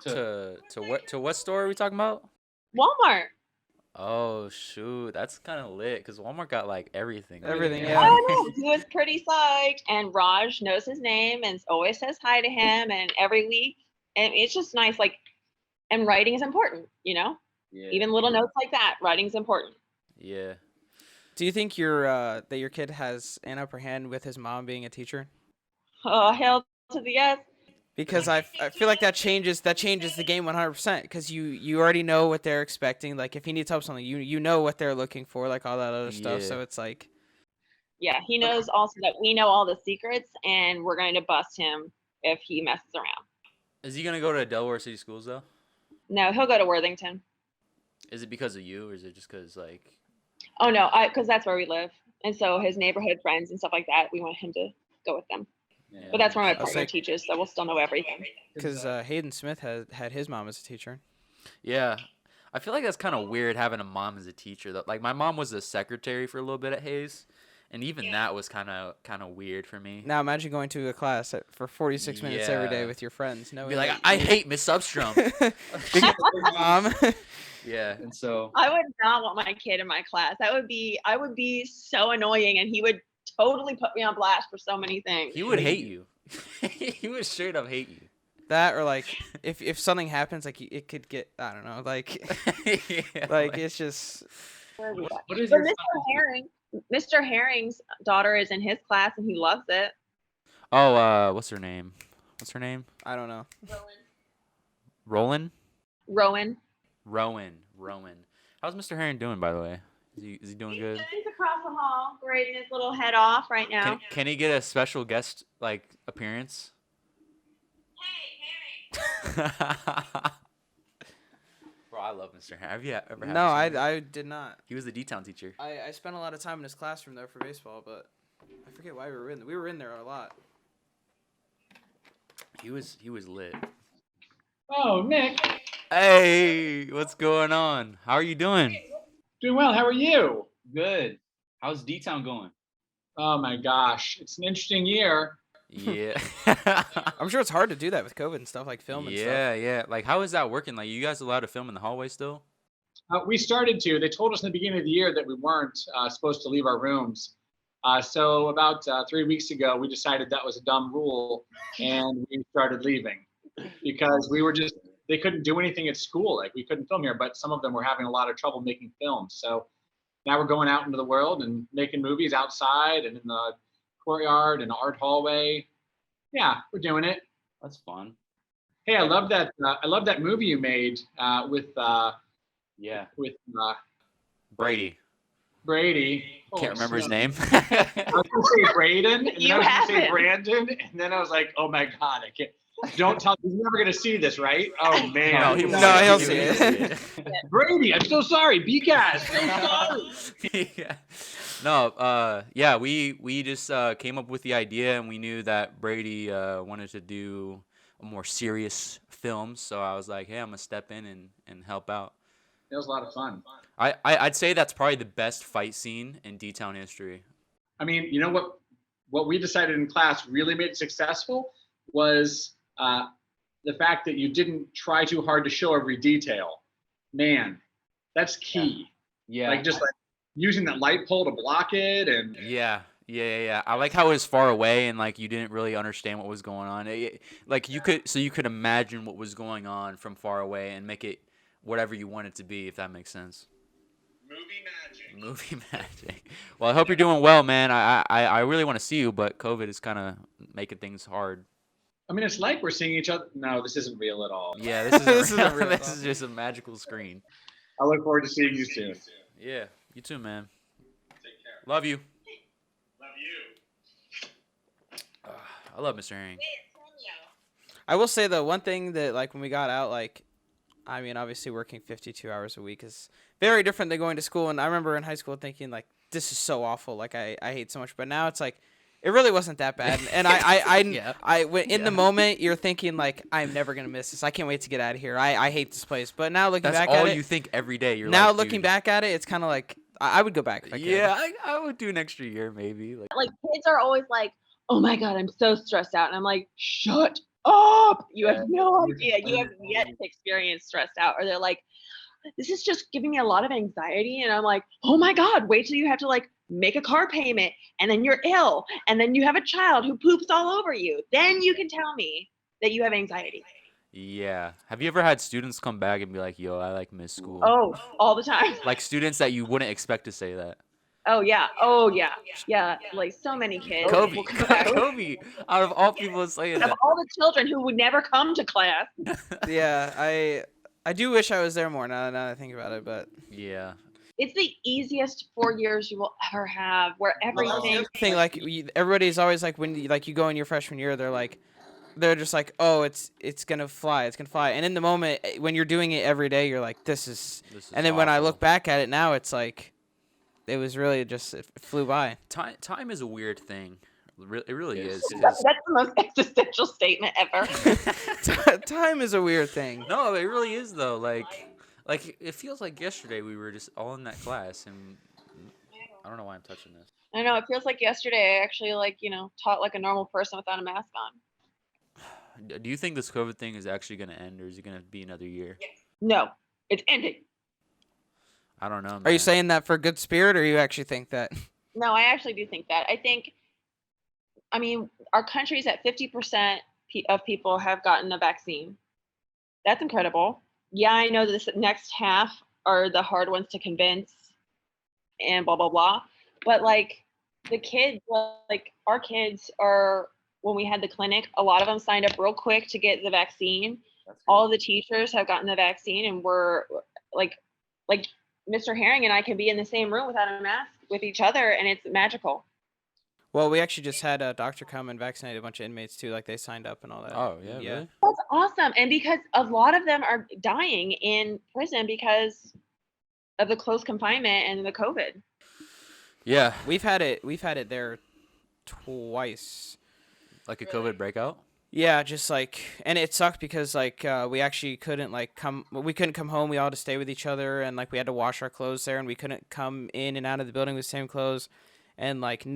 [SPEAKER 1] To what store are we talking about?
[SPEAKER 2] Walmart.
[SPEAKER 1] Oh shoot, that's kind of lit because Walmart got like everything.
[SPEAKER 3] Everything,
[SPEAKER 1] Right?
[SPEAKER 3] yeah.
[SPEAKER 2] I know. He was pretty psyched, and Raj knows his name and always says hi to him, and every week, and it's just nice. Like, and writing is important, you know.
[SPEAKER 4] Yeah.
[SPEAKER 2] Even little notes like that, writing is important.
[SPEAKER 1] Yeah.
[SPEAKER 3] Do you think that your kid has an upper hand with his mom being a teacher?
[SPEAKER 2] Oh, hell to the yes.
[SPEAKER 3] Because I feel like that changes the game 100%. Because you already know what they're expecting. Like if he needs help with something, you know what they're looking for, like all that other stuff.
[SPEAKER 1] Yeah.
[SPEAKER 3] So it's like,
[SPEAKER 2] Yeah, he knows also that we know all the secrets, and we're going to bust him if he messes around.
[SPEAKER 1] Is he gonna go to Delaware City Schools though?
[SPEAKER 2] No, he'll go to Worthington.
[SPEAKER 1] Is it because of you, or is it just because like?
[SPEAKER 2] Oh no, because that's where we live, and so his neighborhood friends and stuff like that, we want him to go with them.
[SPEAKER 4] Yeah.
[SPEAKER 2] But that's where my
[SPEAKER 3] I'll
[SPEAKER 2] partner
[SPEAKER 3] say-
[SPEAKER 2] teaches, so we'll still know everything.
[SPEAKER 3] because Hayden Smith had his mom as a teacher.
[SPEAKER 1] Yeah, I feel like that's kind of weird having a mom as a teacher. Though, like my mom was a secretary for a little bit at Hayes, and even that was kind of weird for me.
[SPEAKER 3] Now imagine going to a class for 46 minutes every day
[SPEAKER 1] Yeah.
[SPEAKER 3] with your friends. No,
[SPEAKER 1] Be like, I hate Miss Uppstrom.
[SPEAKER 3] mom.
[SPEAKER 1] Yeah.
[SPEAKER 4] And so
[SPEAKER 2] I would not want my kid in my class. I would be so annoying, and he would totally put me on blast for so many things.
[SPEAKER 1] He would hate you. He would straight up hate you.
[SPEAKER 3] That or like if something happens, like it could get, I don't know, like
[SPEAKER 1] Yeah,
[SPEAKER 3] like it's just
[SPEAKER 2] Where are we at?
[SPEAKER 4] what is
[SPEAKER 2] But
[SPEAKER 4] your
[SPEAKER 2] Mr. Herring's daughter is in his class, and he loves it.
[SPEAKER 1] Oh, what's her name?
[SPEAKER 3] I don't know.
[SPEAKER 1] Roland?
[SPEAKER 2] Rowan.
[SPEAKER 1] Rowan. How's Mr. Herring doing, by the way? Is he doing good?
[SPEAKER 2] He's across the hall, grading his little head off right now.
[SPEAKER 1] Can he get a special guest like appearance? Bro, I love Mr. Herring. Have you ever had
[SPEAKER 3] No,
[SPEAKER 1] Mr. Herring?
[SPEAKER 3] I did not.
[SPEAKER 1] He was the D-Town teacher.
[SPEAKER 3] I spent a lot of time in his classroom though for baseball, but I forget why we were in there. We were in there a lot.
[SPEAKER 1] He was lit.
[SPEAKER 5] Oh, Nick.
[SPEAKER 1] Hey, what's going on? How are you doing?
[SPEAKER 5] Doing well. How are you?
[SPEAKER 4] good? How's D-Town going?
[SPEAKER 5] Oh my gosh. It's an interesting year.
[SPEAKER 1] Yeah.
[SPEAKER 3] I'm sure it's hard to do that with COVID and stuff, like film and stuff.
[SPEAKER 1] Yeah. Like, how is that working? Like, you guys allowed to film in the hallway still?
[SPEAKER 5] We started to. They told us in the beginning of the year that we weren't supposed to leave our rooms. So about 3 weeks ago, we decided that was a dumb rule, and we started leaving because they couldn't do anything at school. Like we couldn't film here, but some of them were having a lot of trouble making films. So now we're going out into the world and making movies outside and in the courtyard and art hallway. Yeah, we're doing it.
[SPEAKER 4] That's fun.
[SPEAKER 5] Hey, I love that. I love that movie you made with
[SPEAKER 4] Yeah.
[SPEAKER 1] Brady.
[SPEAKER 5] Brady.
[SPEAKER 1] Can't remember his
[SPEAKER 5] snap.
[SPEAKER 1] name.
[SPEAKER 5] I was gonna say Braden, and then
[SPEAKER 2] You
[SPEAKER 5] I was gonna say
[SPEAKER 2] haven't.
[SPEAKER 5] Brandon, and then I was like, oh my god, I can't. Don't tell. He's never gonna see this, right? Oh man.
[SPEAKER 1] No, he
[SPEAKER 3] No,
[SPEAKER 1] won't.
[SPEAKER 3] he'll
[SPEAKER 1] He
[SPEAKER 3] see
[SPEAKER 1] won't
[SPEAKER 3] it.
[SPEAKER 1] see
[SPEAKER 5] Brady, I'm so sorry. B-Gas, so sorry.
[SPEAKER 1] yeah. No, yeah, we just came up with the idea, and we knew that Brady wanted to do a more serious film, so I was like, hey, I'm gonna step in and help out.
[SPEAKER 5] That was a lot of fun.
[SPEAKER 1] I'd say that's probably the best fight scene in D-Town history.
[SPEAKER 5] I mean, you know what we decided in class really made it successful was the fact that you didn't try too hard to show every detail. Man, that's key.
[SPEAKER 4] Yeah.
[SPEAKER 5] Like just like using that light pole to block it and
[SPEAKER 1] Yeah. I like how it was far away and like you didn't really understand what was going on. Like you could imagine what was going on from far away and make it whatever you want it to be, if that makes sense. Movie magic. Well, I hope you're doing well, man. I really want to see you, but COVID is kind of making things hard.
[SPEAKER 5] I mean, it's like we're seeing each other. No, this isn't real at all.
[SPEAKER 1] Yeah, this
[SPEAKER 3] This
[SPEAKER 1] isn't
[SPEAKER 3] isn't
[SPEAKER 1] real.
[SPEAKER 3] real.
[SPEAKER 1] This is just a magical screen.
[SPEAKER 5] I look forward to seeing you soon.
[SPEAKER 1] Yeah, you too, man. Love you. I love Mr. Herring.
[SPEAKER 3] I will say though, one thing that like when we got out, like, I mean, obviously working 52 hours a week is very different than going to school. And I remember in high school thinking like, this is so awful. Like I hate so much. But now it's like, It really wasn't that bad. And in
[SPEAKER 1] Yeah.
[SPEAKER 3] the moment, you're thinking, like, I'm never going to miss this. I can't wait to get out of here. I hate this place. But now looking
[SPEAKER 1] That's
[SPEAKER 3] back
[SPEAKER 1] all
[SPEAKER 3] at it.
[SPEAKER 1] you think every day. You're
[SPEAKER 3] now
[SPEAKER 1] like,
[SPEAKER 3] looking
[SPEAKER 1] dude,
[SPEAKER 3] back at it, it's kind of like, I would go back if I could.
[SPEAKER 1] Yeah, I would do an extra year maybe.
[SPEAKER 2] Like kids are always like, oh my God, I'm so stressed out. And I'm like, shut up. You have no idea. You have yet to experience stressed out. Or they're like, this is just giving me a lot of anxiety. And I'm like, oh my God, wait till you have to like make a car payment and then you're ill and then you have a child who poops all over you. Then you can tell me that you have anxiety.
[SPEAKER 1] Yeah. Have you ever had students come back and be like, yo, I like miss school?
[SPEAKER 2] Oh, all the time.
[SPEAKER 1] Like students that you wouldn't expect to say that.
[SPEAKER 2] Oh yeah. Oh yeah. Yeah. Like so many kids.
[SPEAKER 1] Kobe,
[SPEAKER 2] will come back.
[SPEAKER 1] Kobe, out of all people saying
[SPEAKER 2] Of
[SPEAKER 1] that.
[SPEAKER 2] all the children who would never come to class.
[SPEAKER 3] Yeah, I do wish I was there more now that I think about it, but
[SPEAKER 1] Yeah.
[SPEAKER 2] It's the easiest 4 years you will ever have, where everything.
[SPEAKER 3] thing like everybody's always like when you go in your freshman year, they're just like, oh, it's gonna fly, and in the moment when you're doing it every day, you're like, this is and then when I
[SPEAKER 1] awful.
[SPEAKER 3] look back at it now, it's like it was really just it flew by.
[SPEAKER 1] Time is a weird thing. It really is.
[SPEAKER 2] That's the most existential statement ever.
[SPEAKER 3] Time is a weird thing.
[SPEAKER 1] No, it really is though. Like it feels like yesterday we were just all in that class, and I don't know why I'm touching this.
[SPEAKER 2] I know, it feels like yesterday I actually taught like a normal person without a mask on.
[SPEAKER 1] Do you think this COVID thing is actually gonna end, or is it gonna be another year?
[SPEAKER 2] No, it's ending.
[SPEAKER 1] I don't know.
[SPEAKER 3] Are you
[SPEAKER 1] man.
[SPEAKER 3] saying that for good spirit, or you actually think that?
[SPEAKER 2] No, I actually do think that. I mean, our country's at 50% of people have gotten a vaccine. That's incredible. Yeah, I know this next half are the hard ones to convince and blah, blah, blah. But like the kids, like our kids are, when we had the clinic, a lot of them signed up real quick to get the vaccine. All of the teachers have gotten the vaccine, and we're like Mr. Herring and I can be in the same room without a mask with each other, and it's magical.
[SPEAKER 3] Well, we actually just had a doctor come and vaccinate a bunch of inmates too. Like they signed up and all that.
[SPEAKER 1] Oh yeah, really?
[SPEAKER 2] That's awesome. And because a lot of them are dying in prison because of the close confinement and the COVID.
[SPEAKER 1] Yeah,
[SPEAKER 3] We've had it there twice.
[SPEAKER 1] like a COVID breakout.
[SPEAKER 3] Yeah, just like, and it sucked because like we actually couldn't we couldn't come home. We all had to stay with each other, and like we had to wash our clothes there, and we couldn't come in and out of the building with the same clothes. And like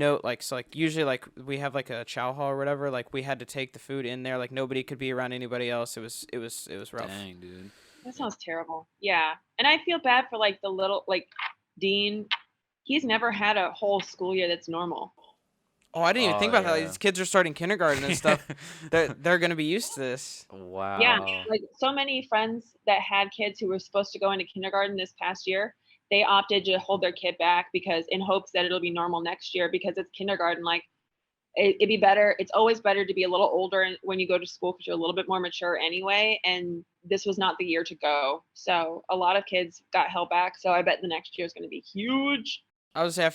[SPEAKER 3] usually like we have like a chow hall or whatever, like we had to take the food in there, like nobody could be around anybody else. It was rough.
[SPEAKER 1] Dang, dude.
[SPEAKER 2] That sounds terrible. Yeah. And I feel bad for like the little Dean. He's never had a whole school year that's normal.
[SPEAKER 3] Oh, I didn't even think about that.
[SPEAKER 1] yeah.
[SPEAKER 3] These kids are starting kindergarten and stuff. They're gonna be used to this.
[SPEAKER 1] Wow.
[SPEAKER 2] Yeah. Like so many friends that had kids who were supposed to go into kindergarten this past year, they opted to hold their kid back because in hopes that it'll be normal next year, because it's kindergarten. Like it'd be better. It's always better to be a little older when you go to school because you're a little bit more mature anyway. And this was not the year to go. So a lot of kids got held back. So I bet the next year is going to be huge.
[SPEAKER 3] I would say I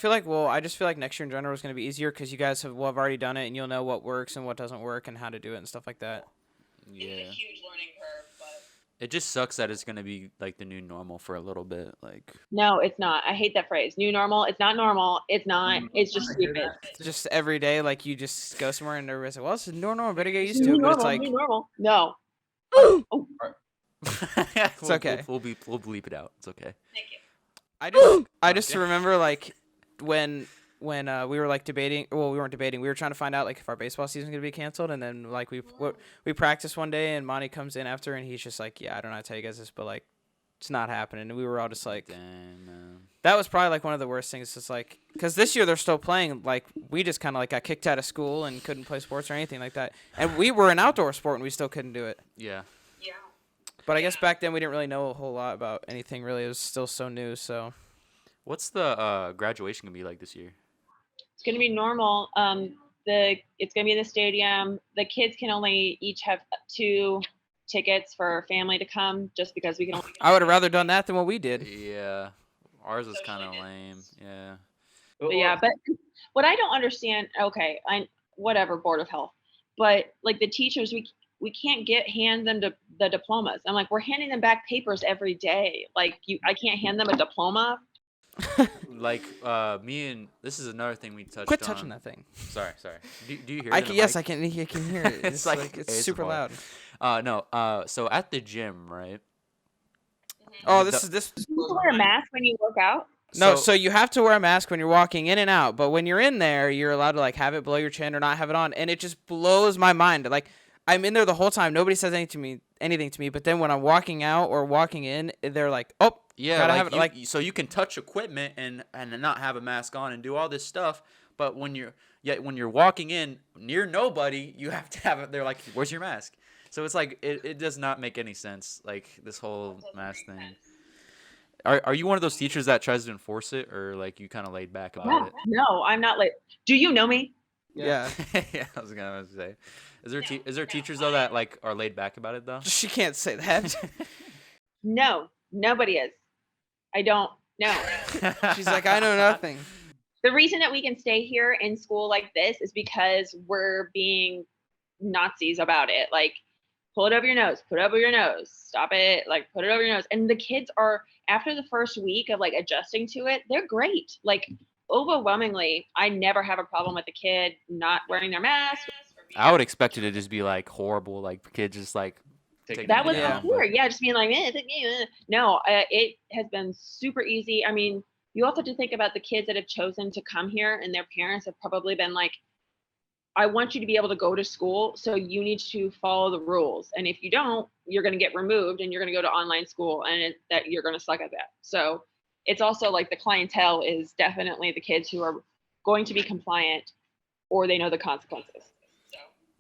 [SPEAKER 3] just feel like next year in general is gonna be easier because you guys have already done it and you'll know what works and what doesn't work and how to do it and stuff like that.
[SPEAKER 1] Yeah.
[SPEAKER 2] It's a huge learning curve, but
[SPEAKER 1] It just sucks that it's gonna be like the new normal for a little bit. Like.
[SPEAKER 2] no, it's not. I hate that phrase. New normal. It's not normal. It's not. It's just stupid.
[SPEAKER 3] Just every day, like you just go somewhere and everybody's like, well, this is normal. Better get used to
[SPEAKER 2] New
[SPEAKER 3] it. But it's
[SPEAKER 2] normal.
[SPEAKER 3] like,
[SPEAKER 2] New normal. No.
[SPEAKER 1] It's
[SPEAKER 3] okay.
[SPEAKER 1] We'll bleep it out. It's okay.
[SPEAKER 2] Thank you.
[SPEAKER 3] I just remember like when we were like debating. Well, we weren't debating. We were trying to find out like if our baseball season was gonna be canceled, and then like we practiced one day, and Monty comes in after, and he's just like, yeah, I don't know how to tell you guys this, but like it's not happening. And we were all just like,
[SPEAKER 1] Damn, man.
[SPEAKER 3] that was probably like one of the worst things. Just like because this year they're still playing. Like we just kind of like got kicked out of school and couldn't play sports or anything like that. And we were an outdoor sport, and we still couldn't do it.
[SPEAKER 1] Yeah.
[SPEAKER 2] Yeah.
[SPEAKER 3] But I guess back then we didn't really know a whole lot about anything really. It was still so new. So
[SPEAKER 1] What's the graduation gonna be like this year?
[SPEAKER 2] It's going to be normal. It's going to be in the stadium. The kids can only each have 2 tickets for family to come, just because we can only.
[SPEAKER 3] I would have rather done that than what we did.
[SPEAKER 1] Yeah. Ours was kind of lame. Yeah.
[SPEAKER 2] But yeah, but what I don't understand. Okay, whatever, Board of Health, but like the teachers, we can't hand them the diplomas. I'm like, we're handing them back papers every day. Like I can't hand them a diploma.
[SPEAKER 1] like me and this is another thing we touched
[SPEAKER 3] Quit
[SPEAKER 1] on.
[SPEAKER 3] touching that thing.
[SPEAKER 1] Sorry. Do you hear
[SPEAKER 3] I
[SPEAKER 1] it?
[SPEAKER 3] can, yes, I can. I can hear it. It's
[SPEAKER 1] like
[SPEAKER 3] it's super
[SPEAKER 1] ASMR.
[SPEAKER 3] loud.
[SPEAKER 1] No. So at the gym, right?
[SPEAKER 3] Oh,
[SPEAKER 1] The-
[SPEAKER 3] this.
[SPEAKER 2] Do you wear a mask when you work out?
[SPEAKER 3] No, so you have to wear a mask when you're walking in and out, but when you're in there, you're allowed to like have it below your chin or not have it on, and it just blows my mind. Like I'm in there the whole time, nobody says anything to me, but then when I'm walking out or walking in, they're like, "Oh,
[SPEAKER 1] Yeah,
[SPEAKER 3] gotta
[SPEAKER 1] like,
[SPEAKER 3] have it." Like
[SPEAKER 1] so you can touch equipment and not have a mask on and do all this stuff, but when you're walking in near nobody, you have to have it. They're like, "Where's your mask?" So it's like it does not make any sense. Like this whole mask thing. Are you one of those teachers that tries to enforce it, or like you kind of laid back about it?
[SPEAKER 2] No, I'm not like. Do you know me?
[SPEAKER 3] yeah.
[SPEAKER 1] Yeah, I was gonna say. Is there teachers though that like are laid back about it though?
[SPEAKER 3] She can't say that.
[SPEAKER 2] No, nobody is. I don't know.
[SPEAKER 3] She's like, "I know nothing."
[SPEAKER 2] The reason that we can stay here in school like this is because we're being Nazis about it. Like, pull it over your nose, put it over your nose, stop it, like put it over your nose. And the kids are, after the first week of like adjusting to it, they're great. Like overwhelmingly, I never have a problem with the kid not wearing their mask.
[SPEAKER 1] I would expect it to just be like horrible, like kids just like taking
[SPEAKER 2] That
[SPEAKER 1] it
[SPEAKER 2] was
[SPEAKER 1] down,
[SPEAKER 2] before,
[SPEAKER 1] but-
[SPEAKER 2] yeah, just being like, no, it has been super easy. I mean, you also have to think about the kids that have chosen to come here, and their parents have probably been like, I want you to be able to go to school, so you need to follow the rules. And if you don't, you're going to get removed and you're going to go to online school, and that you're going to suck at that. So it's also like the clientele is definitely the kids who are going to be compliant, or they know the consequences.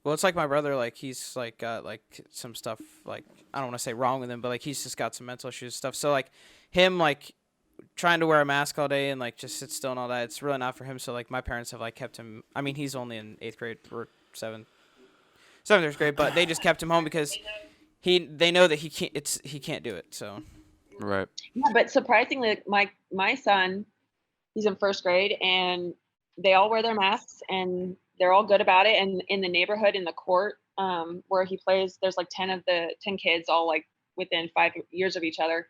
[SPEAKER 3] Well, it's like my brother. Like he's like got like some stuff. Like I don't want to say wrong with him, but like he's just got some mental issues and stuff. So like him like trying to wear a mask all day and like just sit still and all that, it's really not for him. So like my parents have like kept him. I mean, he's only in 8th grade or 7th grade, but they just kept him home because they know that he can't do it. So
[SPEAKER 1] Right.
[SPEAKER 2] Yeah, but surprisingly, my son, he's in 1st grade, and they all wear their masks and they're all good about it. And in the neighborhood, in the court where he plays, there's like 10 kids all like within 5 years of each other.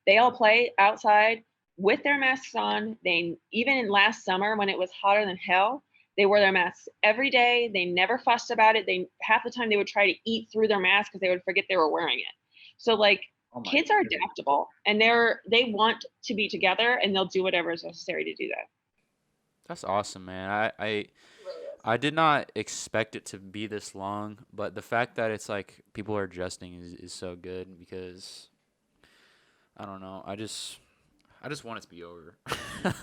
[SPEAKER 2] They all play outside with their masks on. They, even in last summer when it was hotter than hell, they wore their masks every day. They never fussed about it. Half the time they would try to eat through their mask because they would forget they were wearing it. So like kids are adaptable, and they want to be together, and they'll do whatever is necessary to do that.
[SPEAKER 1] That's awesome, man. I did not expect it to be this long, but the fact that it's like people are adjusting is so good because I don't know. I just want it to be over.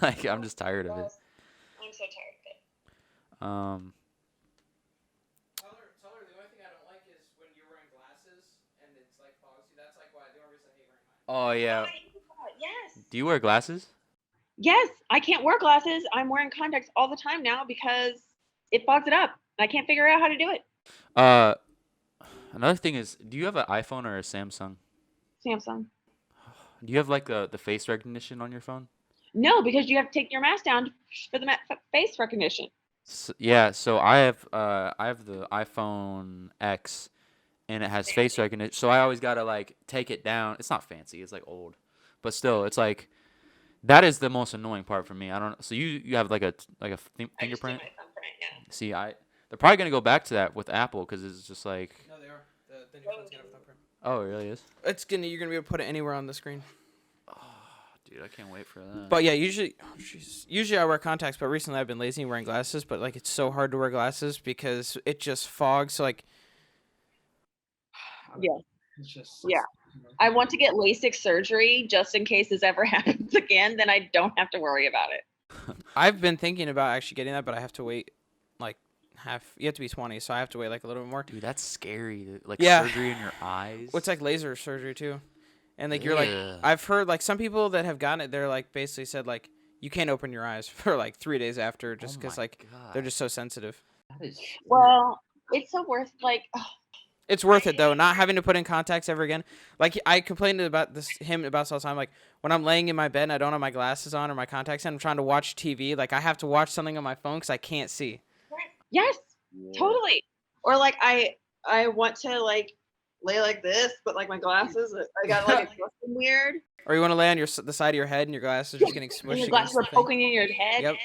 [SPEAKER 1] Like I'm just tired of it.
[SPEAKER 2] I'm so tired of it.
[SPEAKER 3] Tell her the only thing I don't like is when you're wearing glasses and it's like fogsy. That's like why the only reason I hate wearing mine.
[SPEAKER 1] Oh yeah.
[SPEAKER 2] Yes.
[SPEAKER 1] Do you wear glasses?
[SPEAKER 2] Yes, I can't wear glasses. I'm wearing contacts all the time now because it fogs it up. I can't figure out how to do it.
[SPEAKER 1] Another thing is, do you have an iPhone or a Samsung?
[SPEAKER 2] Samsung.
[SPEAKER 1] Do you have like the face recognition on your phone?
[SPEAKER 2] No, because you have to take your mask down for the face recognition.
[SPEAKER 1] Yeah, so I have the iPhone X, and it has face recognition. So I always gotta like take it down. It's not fancy. It's like old, but still, it's like that is the most annoying part for me. I don't. So you have like a fingerprint. See, they're probably gonna go back to that with Apple because it's just like.
[SPEAKER 3] No, they are. The new phone's gonna have a thumbprint.
[SPEAKER 1] Oh, it really is.
[SPEAKER 3] You're gonna be able to put it anywhere on the screen.
[SPEAKER 1] Dude, I can't wait for that.
[SPEAKER 3] But yeah, usually I wear contacts, but recently I've been lazy wearing glasses. But like it's so hard to wear glasses because it just fogs. So like.
[SPEAKER 2] Yeah.
[SPEAKER 5] It's just
[SPEAKER 2] Yeah. I want to get LASIK surgery just in case this ever happens again. Then I don't have to worry about it.
[SPEAKER 3] I've been thinking about actually getting that, but I have to wait like you have to be 20, so I have to wait like a little bit more.
[SPEAKER 1] Dude, that's scary. Like
[SPEAKER 3] Yeah.
[SPEAKER 1] surgery in your eyes.
[SPEAKER 3] Well, it's like laser surgery too. And like you're like
[SPEAKER 1] Ugh.
[SPEAKER 3] I've heard like some people that have gotten it, they're like basically said like you can't open your eyes for like 3 days after just because like they're just so sensitive.
[SPEAKER 4] That is
[SPEAKER 2] Well, it's so worth
[SPEAKER 3] It's worth it though, not having to put in contacts ever again. Like I complained about him about this all the time. Like when I'm laying in my bed and I don't have my glasses on or my contacts in, I'm trying to watch TV. Like I have to watch something on my phone because I can't see.
[SPEAKER 2] yes,
[SPEAKER 4] yeah.
[SPEAKER 2] totally. Or like I want to like lay like this, but like my glasses, I got like it's looking weird.
[SPEAKER 3] Or you want to lay on the side of your head and your glasses are just getting
[SPEAKER 2] And
[SPEAKER 3] smushed
[SPEAKER 2] your glasses
[SPEAKER 3] against the
[SPEAKER 2] are
[SPEAKER 3] thing.
[SPEAKER 2] poking in your head.
[SPEAKER 3] Yep.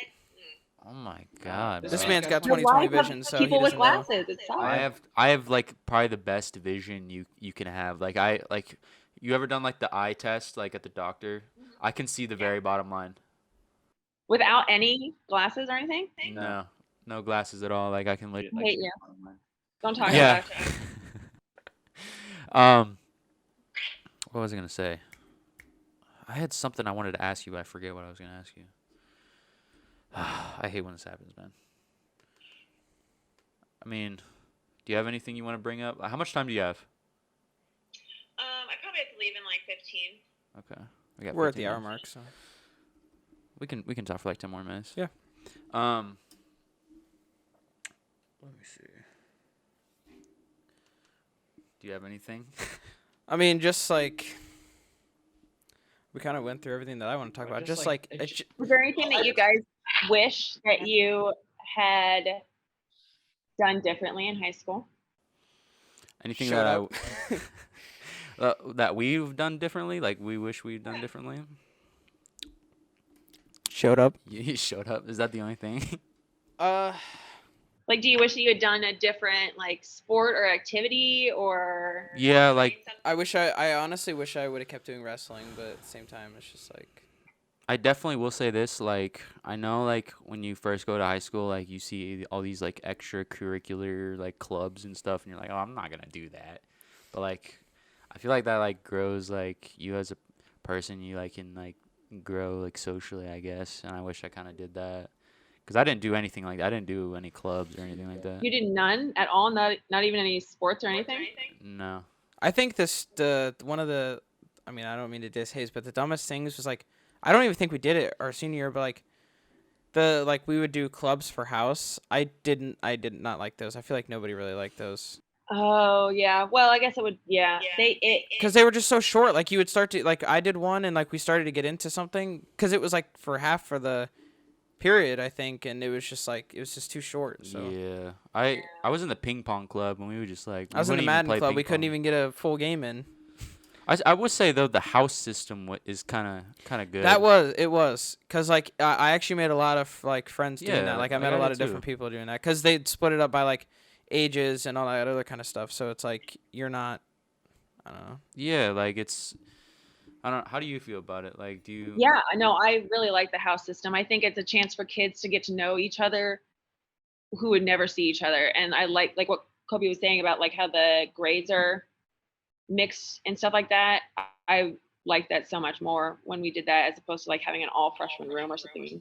[SPEAKER 1] Oh my god.
[SPEAKER 3] This
[SPEAKER 1] bro.
[SPEAKER 3] man's got
[SPEAKER 2] The
[SPEAKER 3] 20/20
[SPEAKER 2] life of
[SPEAKER 3] vision, so he
[SPEAKER 2] people with
[SPEAKER 3] doesn't know.
[SPEAKER 2] glasses. It sucks.
[SPEAKER 1] I have like probably the best vision you can have. Like you ever done like the eye test like at the doctor? I can see the very bottom line.
[SPEAKER 2] Without any glasses or anything.
[SPEAKER 1] No glasses at all. Like I can
[SPEAKER 2] I
[SPEAKER 1] like
[SPEAKER 2] hate you. Don't talk
[SPEAKER 1] yeah.
[SPEAKER 2] about it.
[SPEAKER 1] What was I gonna say? I had something I wanted to ask you, but I forget what I was gonna ask you. I hate when this happens, man. I mean, do you have anything you want to bring up? How much time do you have?
[SPEAKER 2] I probably have to leave in like 15.
[SPEAKER 1] Okay. We got
[SPEAKER 3] We're at
[SPEAKER 1] 15
[SPEAKER 3] the hour
[SPEAKER 1] minutes.
[SPEAKER 3] mark, so.
[SPEAKER 1] We can talk for like 10 more minutes.
[SPEAKER 3] Yeah.
[SPEAKER 1] Let me see. Do you have anything?
[SPEAKER 3] I mean, just like we kind of went through everything that I want to talk about. Just like
[SPEAKER 2] Was there anything that you guys wish that you had done differently in high school?
[SPEAKER 1] Anything
[SPEAKER 3] Shut
[SPEAKER 1] that that we've done differently? Like we wish we'd done differently?
[SPEAKER 3] showed up.
[SPEAKER 1] You showed up. Is that the only thing?
[SPEAKER 2] Like, do you wish that you had done a different like sport or activity or?
[SPEAKER 1] Yeah, like
[SPEAKER 3] I honestly wish I would have kept doing wrestling, but at the same time, it's just like.
[SPEAKER 1] I definitely will say this. Like I know, like when you first go to high school, like you see all these like extracurricular like clubs and stuff, and you're like, oh, I'm not gonna do that. But like, I feel like that like grows like you as a person. You like can like grow like socially, I guess. And I wish I kind of did that. Because I didn't do anything like that. I didn't do any clubs or anything like that.
[SPEAKER 2] You did none at all? Not even any sports or anything?
[SPEAKER 1] No.
[SPEAKER 3] I think one of the, I mean, I don't mean to diss Hayes, but the dumbest things was like, I don't even think we did it our senior year, but like we would do clubs for house. I did not like those. I feel like nobody really liked those.
[SPEAKER 2] Oh yeah. Well, I guess it would. Yeah.
[SPEAKER 3] Because they were just so short. Like you would start to like I did one and like we started to get into something because it was like for half for the period, I think, and it was just too short. So
[SPEAKER 1] Yeah. I was in the ping pong club, and we would just like.
[SPEAKER 3] I was in the Madden club. We couldn't even get a full game in.
[SPEAKER 1] I would say though the house system is kind of good.
[SPEAKER 3] It was because like I actually made a lot of like friends doing that. Like I met a lot of different people doing that because they split it up by like ages and all that other kind of stuff. So it's like you're not. I don't know.
[SPEAKER 1] Yeah, like it's. I don't. How do you feel about it? Like, do you?
[SPEAKER 2] Yeah, no, I really like the house system. I think it's a chance for kids to get to know each other who would never see each other. And I like what Kobe was saying about like how the grades are mixed and stuff like that. I like that so much more when we did that as opposed to like having an all freshman room or something.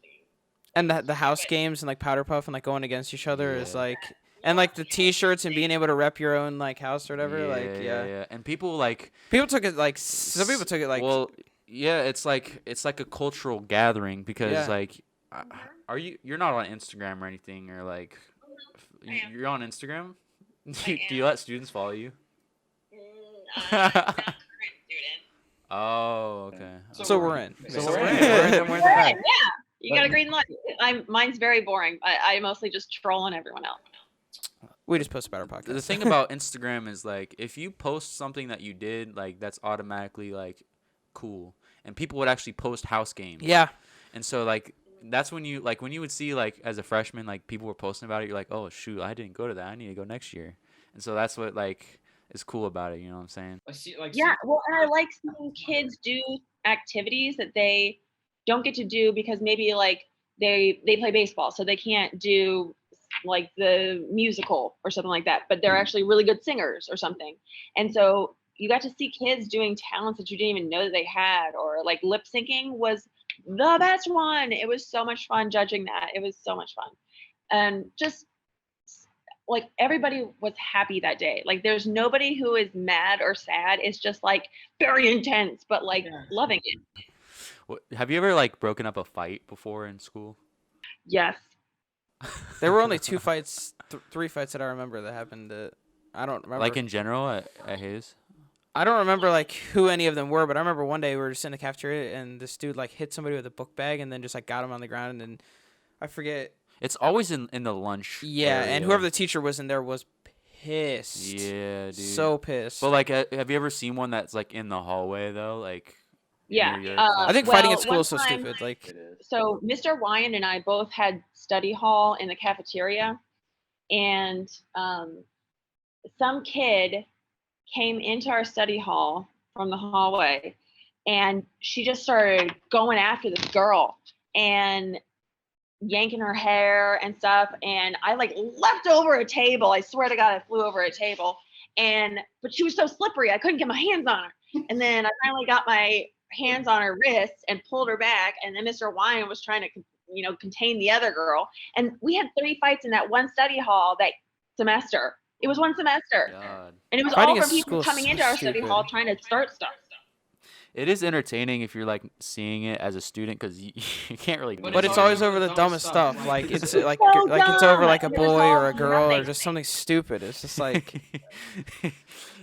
[SPEAKER 3] And the house games and like powder puff and like going against each other is like. And like the T-shirts and being able to rep your own like house or whatever,
[SPEAKER 1] yeah. And people
[SPEAKER 3] took it like some people took it like
[SPEAKER 1] well, yeah. It's like a cultural gathering because like, you're not on Instagram or anything or like, you're on Instagram. Do you let students follow you?
[SPEAKER 2] Not current student.
[SPEAKER 1] Oh, okay.
[SPEAKER 3] So we're in.
[SPEAKER 1] So we're in.
[SPEAKER 2] We're in, yeah. You got a green light. Mine's very boring. I mostly just troll on everyone else.
[SPEAKER 3] We just post about our podcast.
[SPEAKER 1] The thing about Instagram is like if you post something that you did, like that's automatically like cool, and people would actually post house games.
[SPEAKER 3] Yeah.
[SPEAKER 1] And so like that's when you would see like as a freshman like people were posting about it, you're like, oh shoot, I didn't go to that. I need to go next year. And so that's what like is cool about it. You know what I'm saying?
[SPEAKER 2] Yeah. Well, and I like seeing kids do activities that they don't get to do because maybe like they play baseball, so they can't do like the musical or something like that, but they're actually really good singers or something. And so you got to see kids doing talents that you didn't even know that they had, or like lip syncing was the best one. It was so much fun judging that. It was so much fun. And just like everybody was happy that day. Like there's nobody who is mad or sad. It's just like very intense, but like loving it.
[SPEAKER 1] Have you ever like broken up a fight before in school?
[SPEAKER 2] Yes.
[SPEAKER 3] There were only 2 fights, 3 fights that I remember that happened. I don't remember.
[SPEAKER 1] Like in general at Hayes?
[SPEAKER 3] I don't remember like who any of them were, but I remember one day we were just in the cafeteria and this dude like hit somebody with a book bag and then just like got him on the ground, and then I forget.
[SPEAKER 1] It's always in the lunch.
[SPEAKER 3] Yeah,
[SPEAKER 1] area.
[SPEAKER 3] and whoever the teacher was in there was pissed.
[SPEAKER 1] Yeah, dude.
[SPEAKER 3] So pissed.
[SPEAKER 1] But like, have you ever seen one that's like in the hallway though? Like,
[SPEAKER 2] Yeah.
[SPEAKER 1] near your
[SPEAKER 3] I think
[SPEAKER 1] classroom?
[SPEAKER 3] fighting at
[SPEAKER 2] Well,
[SPEAKER 3] school
[SPEAKER 2] one
[SPEAKER 3] is so
[SPEAKER 2] time-
[SPEAKER 3] stupid. Like,
[SPEAKER 4] It is.
[SPEAKER 2] So Mr. Wyan and I both had study hall in the cafeteria, and some kid came into our study hall from the hallway, and she just started going after this girl and yanking her hair and stuff. And I like leapt over a table. I swear to God, I flew over a table. But she was so slippery, I couldn't get my hands on her. And then I finally got my hands on her wrists and pulled her back. And then Mr. Wyan was trying to, contain the other girl. And we had 3 fights in that one study hall that semester. It was one semester.
[SPEAKER 1] God.
[SPEAKER 2] And it was
[SPEAKER 3] Fighting
[SPEAKER 2] all
[SPEAKER 3] at
[SPEAKER 2] from people
[SPEAKER 3] school is
[SPEAKER 2] coming
[SPEAKER 3] so
[SPEAKER 2] into our study
[SPEAKER 3] stupid.
[SPEAKER 2] hall trying to start stuff.
[SPEAKER 1] It is entertaining if you're like seeing it as a student because you can't really.
[SPEAKER 4] But
[SPEAKER 3] but it's always over the dumbest stuff. Like it's like it's over like a boy or a girl or just something stupid. It's just like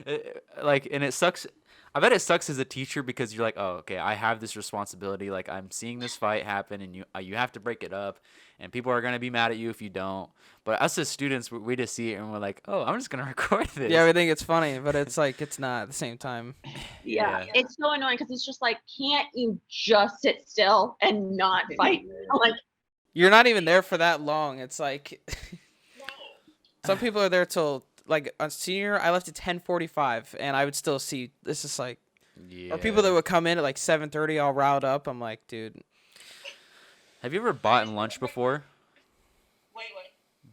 [SPEAKER 1] and it sucks. I bet it sucks as a teacher because you're like, oh, okay, I have this responsibility. Like I'm seeing this fight happen, and you have to break it up, and people are gonna be mad at you if you don't. But us as students, we just see it and we're like, oh, I'm just gonna record this.
[SPEAKER 3] yeah, we think it's funny, but it's like it's not at the same time.
[SPEAKER 2] Yeah. It's so annoying because it's just like, can't you just sit still and not fight? Like,
[SPEAKER 3] You're not even there for that long. It's like some people are there till like on senior. I left at 10:45, and I would still see. This is like, or people that would come in at like 7:30, all riled up. I'm like, dude.
[SPEAKER 1] Have you ever bought lunch before?
[SPEAKER 2] wait.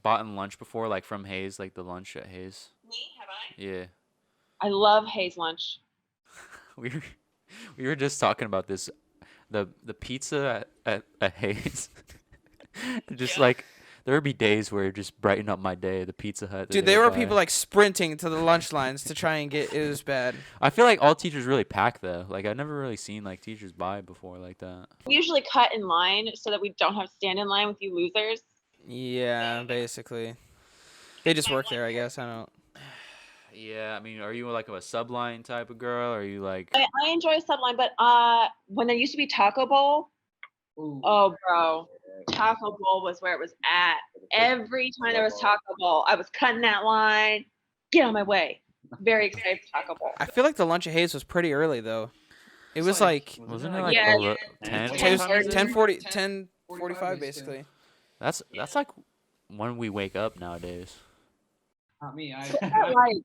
[SPEAKER 1] Bought lunch before, like from Hayes, like the lunch at Hayes?
[SPEAKER 2] Me? Have I?
[SPEAKER 1] Yeah.
[SPEAKER 2] I love Hayes lunch.
[SPEAKER 1] We were just talking about this, the pizza at Hayes. Just like there would be days where it just brighten up my day. The Pizza Hut.
[SPEAKER 3] Dude, there were people like sprinting to the lunch lines to try and get. It was bad.
[SPEAKER 1] I feel like all teachers really pack though. Like I've never really seen like teachers buy before like that.
[SPEAKER 2] We usually cut in line so that we don't have to stand in line with you losers.
[SPEAKER 3] Yeah, basically. They just work there, I guess. I don't.
[SPEAKER 1] Yeah, I mean, are you like a subline type of girl? Or are you like?
[SPEAKER 2] I enjoy Subline, but when there used to be Taco Bowl, oh bro, Taco Bowl was where it was at. Every time there was Taco Bowl, I was cutting that line. Get on my way. Very excited for Taco Bowl.
[SPEAKER 3] I feel like the lunch at Hayes was pretty early though. It was like
[SPEAKER 1] Wasn't it like
[SPEAKER 2] Yeah.
[SPEAKER 1] 10?
[SPEAKER 3] it was
[SPEAKER 2] 10:40,
[SPEAKER 3] 10:45 basically.
[SPEAKER 1] That's like when we wake up nowadays.
[SPEAKER 4] Not me.
[SPEAKER 2] What's that like?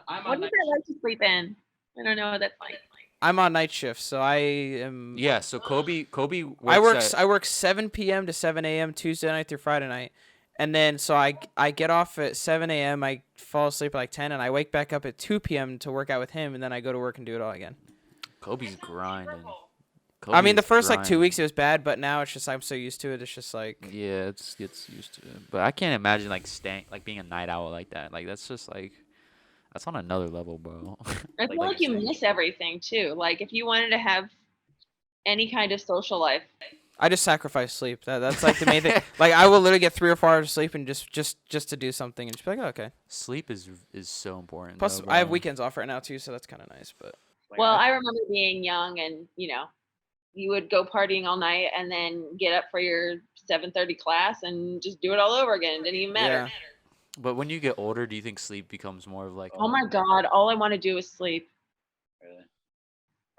[SPEAKER 4] I'm
[SPEAKER 2] What
[SPEAKER 4] on
[SPEAKER 2] is it like to sleep in? I don't know what that's like.
[SPEAKER 3] I'm on night shift, so I am.
[SPEAKER 1] Yeah, so Kobe
[SPEAKER 3] I
[SPEAKER 1] works
[SPEAKER 3] I work 7 p.m. to 7 a.m. Tuesday night through Friday night, and then so I get off at 7 a.m. I fall asleep at like 10, and I wake back up at 2 p.m. to work out with him, and then I go to work and do it all again.
[SPEAKER 1] Kobe's grinding.
[SPEAKER 3] I mean, the
[SPEAKER 1] Kobe's
[SPEAKER 3] first like 2
[SPEAKER 1] grinding.
[SPEAKER 3] weeks it was bad, but now it's just I'm so used to it. It's just like
[SPEAKER 1] Yeah, it gets used to it. But I can't imagine like being a night owl like that. Like that's just like that's on another level, bro.
[SPEAKER 2] I feel like you miss everything too. Like if you wanted to have any kind of social life.
[SPEAKER 3] I just sacrifice sleep. That's like the main thing. Like I will literally get 3 or 4 hours of sleep and just to do something and just be like, oh, okay.
[SPEAKER 1] Sleep is so important.
[SPEAKER 3] Plus,
[SPEAKER 1] though,
[SPEAKER 3] I have
[SPEAKER 1] bro.
[SPEAKER 3] weekends off right now too, so that's kind of nice. But
[SPEAKER 2] Well, I remember being young and, you would go partying all night and then get up for your 7:30 class and just do it all over again. It didn't even matter.
[SPEAKER 3] yeah,
[SPEAKER 1] But when you get older, do you think sleep becomes more of like?
[SPEAKER 2] Oh my God, all I want to do is sleep.
[SPEAKER 4] Really?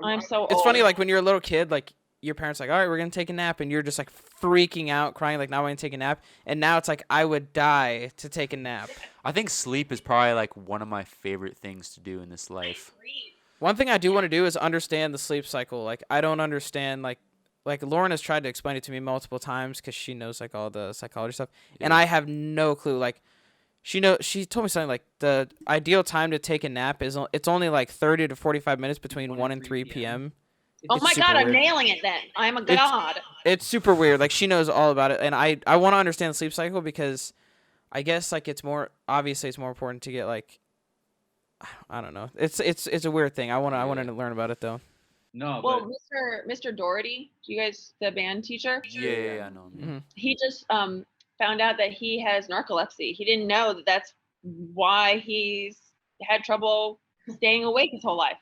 [SPEAKER 2] I'm so
[SPEAKER 3] it's
[SPEAKER 2] old.
[SPEAKER 3] funny. Like when you're a little kid, like your parents like, all right, we're gonna take a nap, and you're just like freaking out, crying, like, now I want to take a nap. And now it's like I would die to take a nap.
[SPEAKER 1] I think sleep is probably like one of my favorite things to do in this life.
[SPEAKER 3] One thing I do want to do is understand the sleep cycle. Like I don't understand like Lauren has tried to explain it to me multiple times because she knows like all the psychology stuff, and I have no clue. Like she told me something like the ideal time to take a nap is it's only like 30 to 45 minutes between 1 and 3 p.m.
[SPEAKER 2] Oh
[SPEAKER 3] It's
[SPEAKER 2] my
[SPEAKER 3] super
[SPEAKER 2] God, I'm
[SPEAKER 3] weird.
[SPEAKER 2] nailing it then. I'm a god.
[SPEAKER 3] It's super weird. Like she knows all about it, and I want to understand the sleep cycle because I guess like it's more important to get like I don't know. It's a weird thing. I want to learn about it though.
[SPEAKER 4] No,
[SPEAKER 2] Well,
[SPEAKER 4] but
[SPEAKER 2] Mr. Doherty, you guys, the band teacher,
[SPEAKER 1] Yeah, I know.
[SPEAKER 3] Mhm.
[SPEAKER 2] he just found out that he has narcolepsy. He didn't know that that's why he's had trouble staying awake his whole life.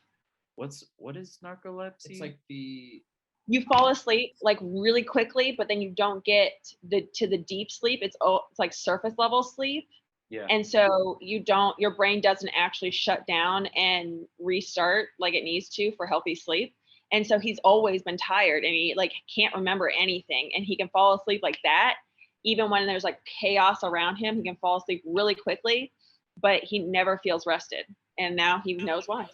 [SPEAKER 1] What is narcolepsy?
[SPEAKER 4] it's like the
[SPEAKER 2] You fall asleep like really quickly, but then you don't get to the deep sleep. It's like surface level sleep.
[SPEAKER 5] Yeah.
[SPEAKER 2] And so your brain doesn't actually shut down and restart like it needs to for healthy sleep. And so he's always been tired and he like can't remember anything, and he can fall asleep like that. Even when there's like chaos around him, he can fall asleep really quickly, but he never feels rested. And now he knows why.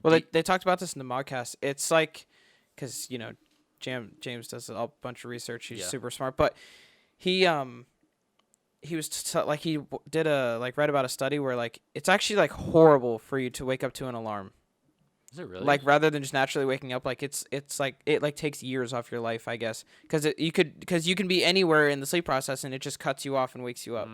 [SPEAKER 3] Well, they talked about this in the podcast. It's like, because, you know, James does a bunch of research. He's super smart. But he was like, he did read about a study where, like, it's actually, like, horrible for you to wake up to an alarm.
[SPEAKER 1] Is it really?
[SPEAKER 3] Like, rather than just naturally waking up, like, it's like, it, like, takes years off your life, I guess. Because you can be anywhere in the sleep process, and it just cuts you off and wakes you up.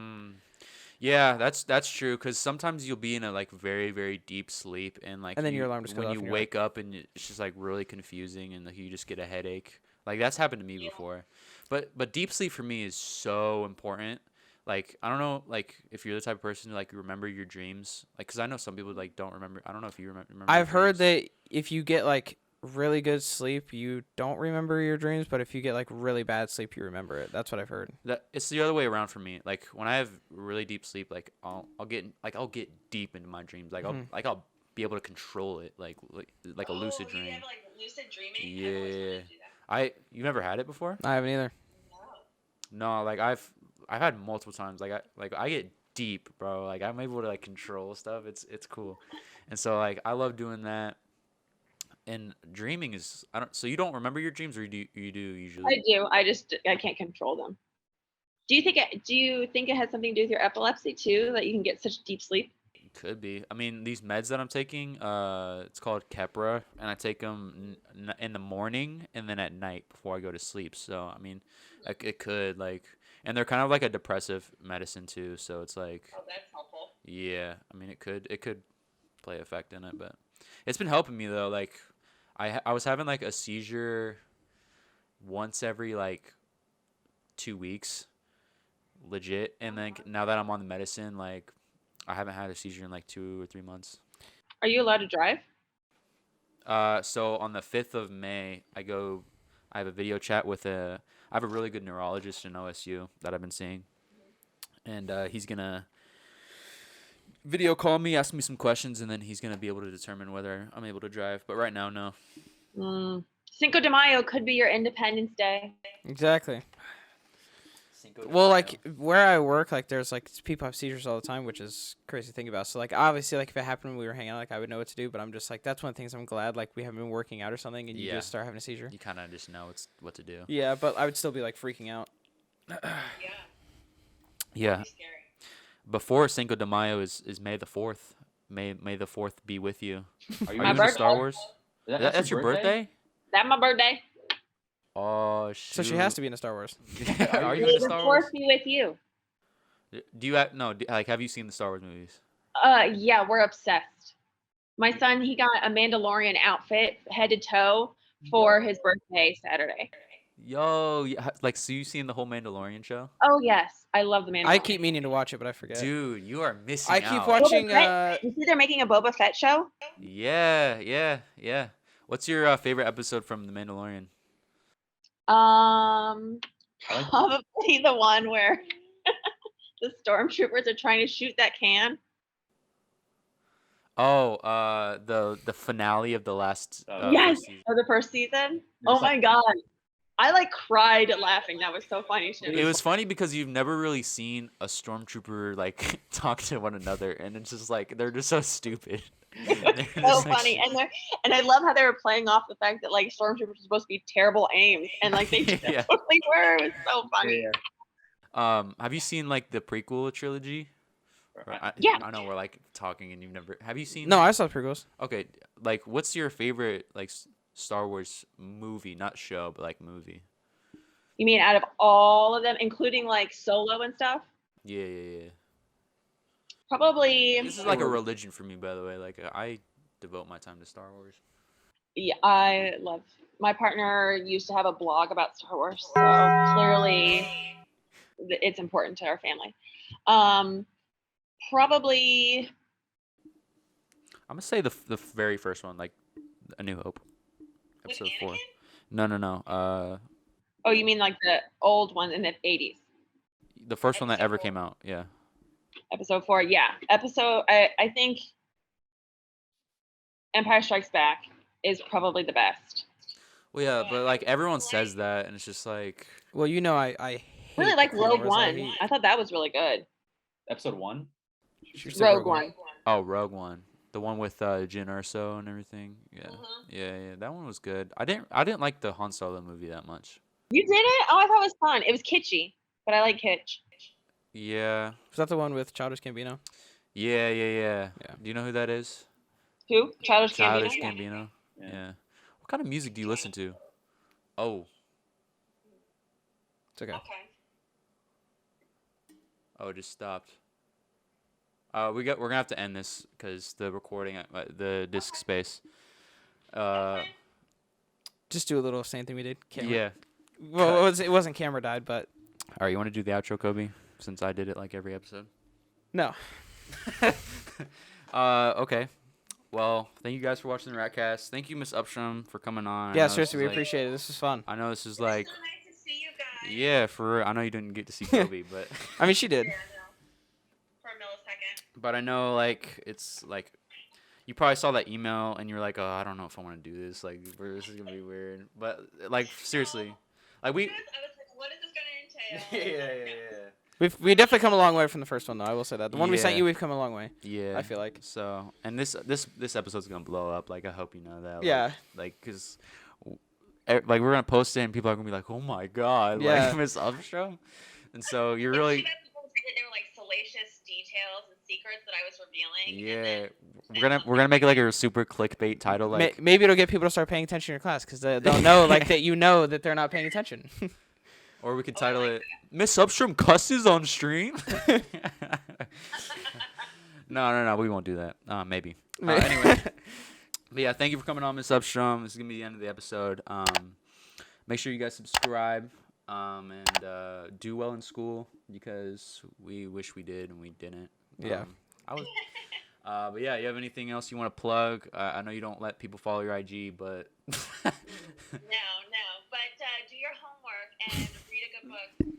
[SPEAKER 1] Yeah, that's true. Because sometimes you'll be in a like very very deep sleep, and like
[SPEAKER 3] And then your alarm just goes
[SPEAKER 1] when
[SPEAKER 3] off
[SPEAKER 1] you
[SPEAKER 3] and you're
[SPEAKER 1] wake up and it's just like really confusing, and like, you just get a headache. Like that's happened to me before. But deep sleep for me is so important. Like I don't know, like if you're the type of person who like remember your dreams, like because I know some people like don't remember. I don't know if you remember. Your
[SPEAKER 3] I've heard
[SPEAKER 1] dreams.
[SPEAKER 3] that if you get like really good sleep, you don't remember your dreams, but if you get like really bad sleep, you remember it. That's what I've heard.
[SPEAKER 1] That it's the other way around for me. Like when I have really deep sleep, like I'll get deep into my dreams. Like I'll be able to control it, like a lucid dream.
[SPEAKER 2] You have like lucid dreaming?
[SPEAKER 1] Yeah. You've never had it before?
[SPEAKER 3] I haven't either.
[SPEAKER 1] No, like I've had multiple times. Like I get deep, bro. Like I'm able to like control stuff. It's cool. And so like I love doing that. And dreaming is so you don't remember your dreams, or you do usually?
[SPEAKER 2] I do. I can't control them. Do you think it has something to do with your epilepsy too, that you can get such deep sleep?
[SPEAKER 1] Could be. I mean, these meds that I'm taking, it's called Keppra, and I take them in the morning and then at night before I go to sleep. So I mean, it could like, and they're kind of like a depressive medicine too. So it's like,
[SPEAKER 2] Oh, that's helpful.
[SPEAKER 1] yeah. I mean, it could play effect in it, but it's been helping me though. Like, I was having like a seizure once every like 2 weeks, legit, and then now that I'm on the medicine, like I haven't had a seizure in like 2 or 3 months.
[SPEAKER 2] Are you allowed to drive?
[SPEAKER 1] So on the 5th of May, I have a video chat with I have a really good neurologist in OSU that I've been seeing, and he's gonna video call me, ask me some questions, and then he's gonna be able to determine whether I'm able to drive. But right now, no.
[SPEAKER 2] Cinco de Mayo could be your Independence Day.
[SPEAKER 3] Exactly. Well, like where I work, like there's like people have seizures all the time, which is crazy to think about. So like obviously, like if it happened when we were hanging out, like I would know what to do. But I'm just like that's one of the things I'm glad like we haven't been working out or something, and you just start having a seizure.
[SPEAKER 1] You kind of just know what to do.
[SPEAKER 3] Yeah, but I would still be like freaking out.
[SPEAKER 1] Yeah. Before Cinco de Mayo is May the 4th. May the 4th be with you. Are you into Star Wars? That's your birthday?
[SPEAKER 2] That's my birthday.
[SPEAKER 1] Oh shoot.
[SPEAKER 3] So she has to be into Star Wars.
[SPEAKER 1] Are you into Star Wars?
[SPEAKER 2] Be with you.
[SPEAKER 1] Do you have you seen the Star Wars movies?
[SPEAKER 2] Yeah, we're obsessed. My son, he got a Mandalorian outfit head to toe for his birthday Saturday.
[SPEAKER 1] Yo, like so you seen the whole Mandalorian show?
[SPEAKER 2] Oh yes, I love the Mandalorian.
[SPEAKER 3] I keep meaning to watch it, but I forget.
[SPEAKER 1] Dude, you are missing
[SPEAKER 3] I
[SPEAKER 1] out.
[SPEAKER 3] keep watching.
[SPEAKER 2] You see, they're making a Boba Fett show.
[SPEAKER 1] Yeah. What's your favorite episode from the Mandalorian?
[SPEAKER 2] Probably the one where the stormtroopers are trying to shoot that can.
[SPEAKER 1] Oh, the finale of the last.
[SPEAKER 2] Yes, of the first season. Oh my god, I like cried laughing. That was so funny.
[SPEAKER 1] It was funny because you've never really seen a stormtrooper like talk to one another, and it's just like they're just so stupid.
[SPEAKER 2] So funny, and I love how they were playing off the fact that like stormtroopers are supposed to be terrible aims, and like they totally were. It was so funny.
[SPEAKER 1] Have you seen like the prequel trilogy?
[SPEAKER 2] Yeah.
[SPEAKER 1] I know we're like talking, and you've never. Have you seen?
[SPEAKER 3] No, I saw the prequels.
[SPEAKER 1] Okay, like what's your favorite like Star Wars movie? Not show, but like movie.
[SPEAKER 2] You mean out of all of them, including like Solo and stuff?
[SPEAKER 1] Yeah.
[SPEAKER 2] Probably.
[SPEAKER 1] This is like a religion for me, by the way. Like I devote my time to Star Wars.
[SPEAKER 2] Yeah, I love. My partner used to have a blog about Star Wars, so clearly it's important to our family. Probably.
[SPEAKER 1] I'm gonna say the very first one, like A New Hope, episode 4. No.
[SPEAKER 2] Oh, you mean like the old one in the 80s?
[SPEAKER 1] The first one that ever came out. Yeah.
[SPEAKER 2] Episode 4, yeah. I think Empire Strikes Back is probably the best.
[SPEAKER 1] Well, yeah, but like everyone says that, and it's just like,
[SPEAKER 3] Well, I
[SPEAKER 2] I
[SPEAKER 3] hate
[SPEAKER 2] really
[SPEAKER 3] the
[SPEAKER 2] like
[SPEAKER 3] Clone
[SPEAKER 2] Rogue
[SPEAKER 3] Wars.
[SPEAKER 2] One. I thought that was really good.
[SPEAKER 4] Episode 1.
[SPEAKER 3] She said
[SPEAKER 2] Rogue One.
[SPEAKER 1] oh, Rogue One, the one with Jyn Erso and everything. Yeah,
[SPEAKER 2] Mhm.
[SPEAKER 1] yeah, that one was good. I didn't like the Han Solo movie that much.
[SPEAKER 2] You did it? Oh, I thought it was fun. It was kitschy, but I like kitsch.
[SPEAKER 1] Yeah,
[SPEAKER 3] Was that the one with Childish Gambino?
[SPEAKER 1] yeah.
[SPEAKER 3] Yeah.
[SPEAKER 1] Do you know who that is?
[SPEAKER 2] Who? Childish Gambino?
[SPEAKER 1] Childish Gambino. Yeah. What kind of music do you listen to? Oh,
[SPEAKER 3] It's okay.
[SPEAKER 1] it just stopped. We're gonna have to end this because the recording, the disk space.
[SPEAKER 3] Just do a little same thing we did. Camera.
[SPEAKER 1] Yeah.
[SPEAKER 3] Well, it wasn't camera died, but
[SPEAKER 1] All right, you want to do the outro, Kobe? Since I did it like every episode.
[SPEAKER 3] no.
[SPEAKER 1] Okay. Well, thank you guys for watching the RatCast. Thank you, Miss Uppstrom, for coming on.
[SPEAKER 3] Yeah, seriously, we appreciate it. This was fun.
[SPEAKER 1] I know this is like,
[SPEAKER 2] So nice to see you guys.
[SPEAKER 1] yeah, for real. I know you didn't get to see Kobe, but
[SPEAKER 3] I mean, she did.
[SPEAKER 2] Yeah, no. For a millisecond.
[SPEAKER 1] but I know like it's like you probably saw that email and you're like, oh, I don't know if I want to do this. Like, this is gonna be weird. But like seriously, like we.
[SPEAKER 2] I was like, what is this going to entail?
[SPEAKER 3] We definitely come a long way from the first one, though. I will say that. The one we sent
[SPEAKER 1] Yeah.
[SPEAKER 3] you, we've come a long way.
[SPEAKER 1] Yeah.
[SPEAKER 3] I feel like.
[SPEAKER 1] So, and this episode's gonna blow up. Like, I hope you know that.
[SPEAKER 3] Yeah.
[SPEAKER 1] Like, cause, like we're gonna post it and people are gonna be like, oh my god,
[SPEAKER 3] Yeah.
[SPEAKER 1] like Miss Uppstrom. And so you're
[SPEAKER 2] Like,
[SPEAKER 1] really.
[SPEAKER 2] she had people say that there were like salacious details and secrets that I was revealing.
[SPEAKER 1] Yeah. We're gonna make it like a super clickbait title, like.
[SPEAKER 3] Maybe it'll get people to start paying attention in your class because they'll know like that that they're not paying attention.
[SPEAKER 1] Or we could title it Miss Uppstrom cusses on stream. No, we won't do that. Maybe. Anyway. But yeah, thank you for coming on, Miss Uppstrom. This is gonna be the end of the episode. Make sure you guys subscribe. And do well in school because we wish we did and we didn't.
[SPEAKER 3] Yeah.
[SPEAKER 1] But yeah, you have anything else you want to plug? I know you don't let people follow your IG, but.
[SPEAKER 2] No, but do your homework and read a good book.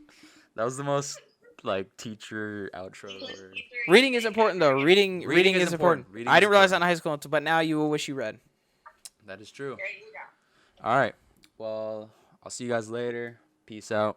[SPEAKER 1] That was the most like teacher outro ever.
[SPEAKER 3] Reading is important, though. Reading is important.
[SPEAKER 1] Reading
[SPEAKER 3] I
[SPEAKER 1] is
[SPEAKER 3] didn't realize that in
[SPEAKER 1] important.
[SPEAKER 3] high school, but now you will wish you read.
[SPEAKER 1] That is true.
[SPEAKER 2] There you go.
[SPEAKER 1] All right. Well, I'll see you guys later. Peace out.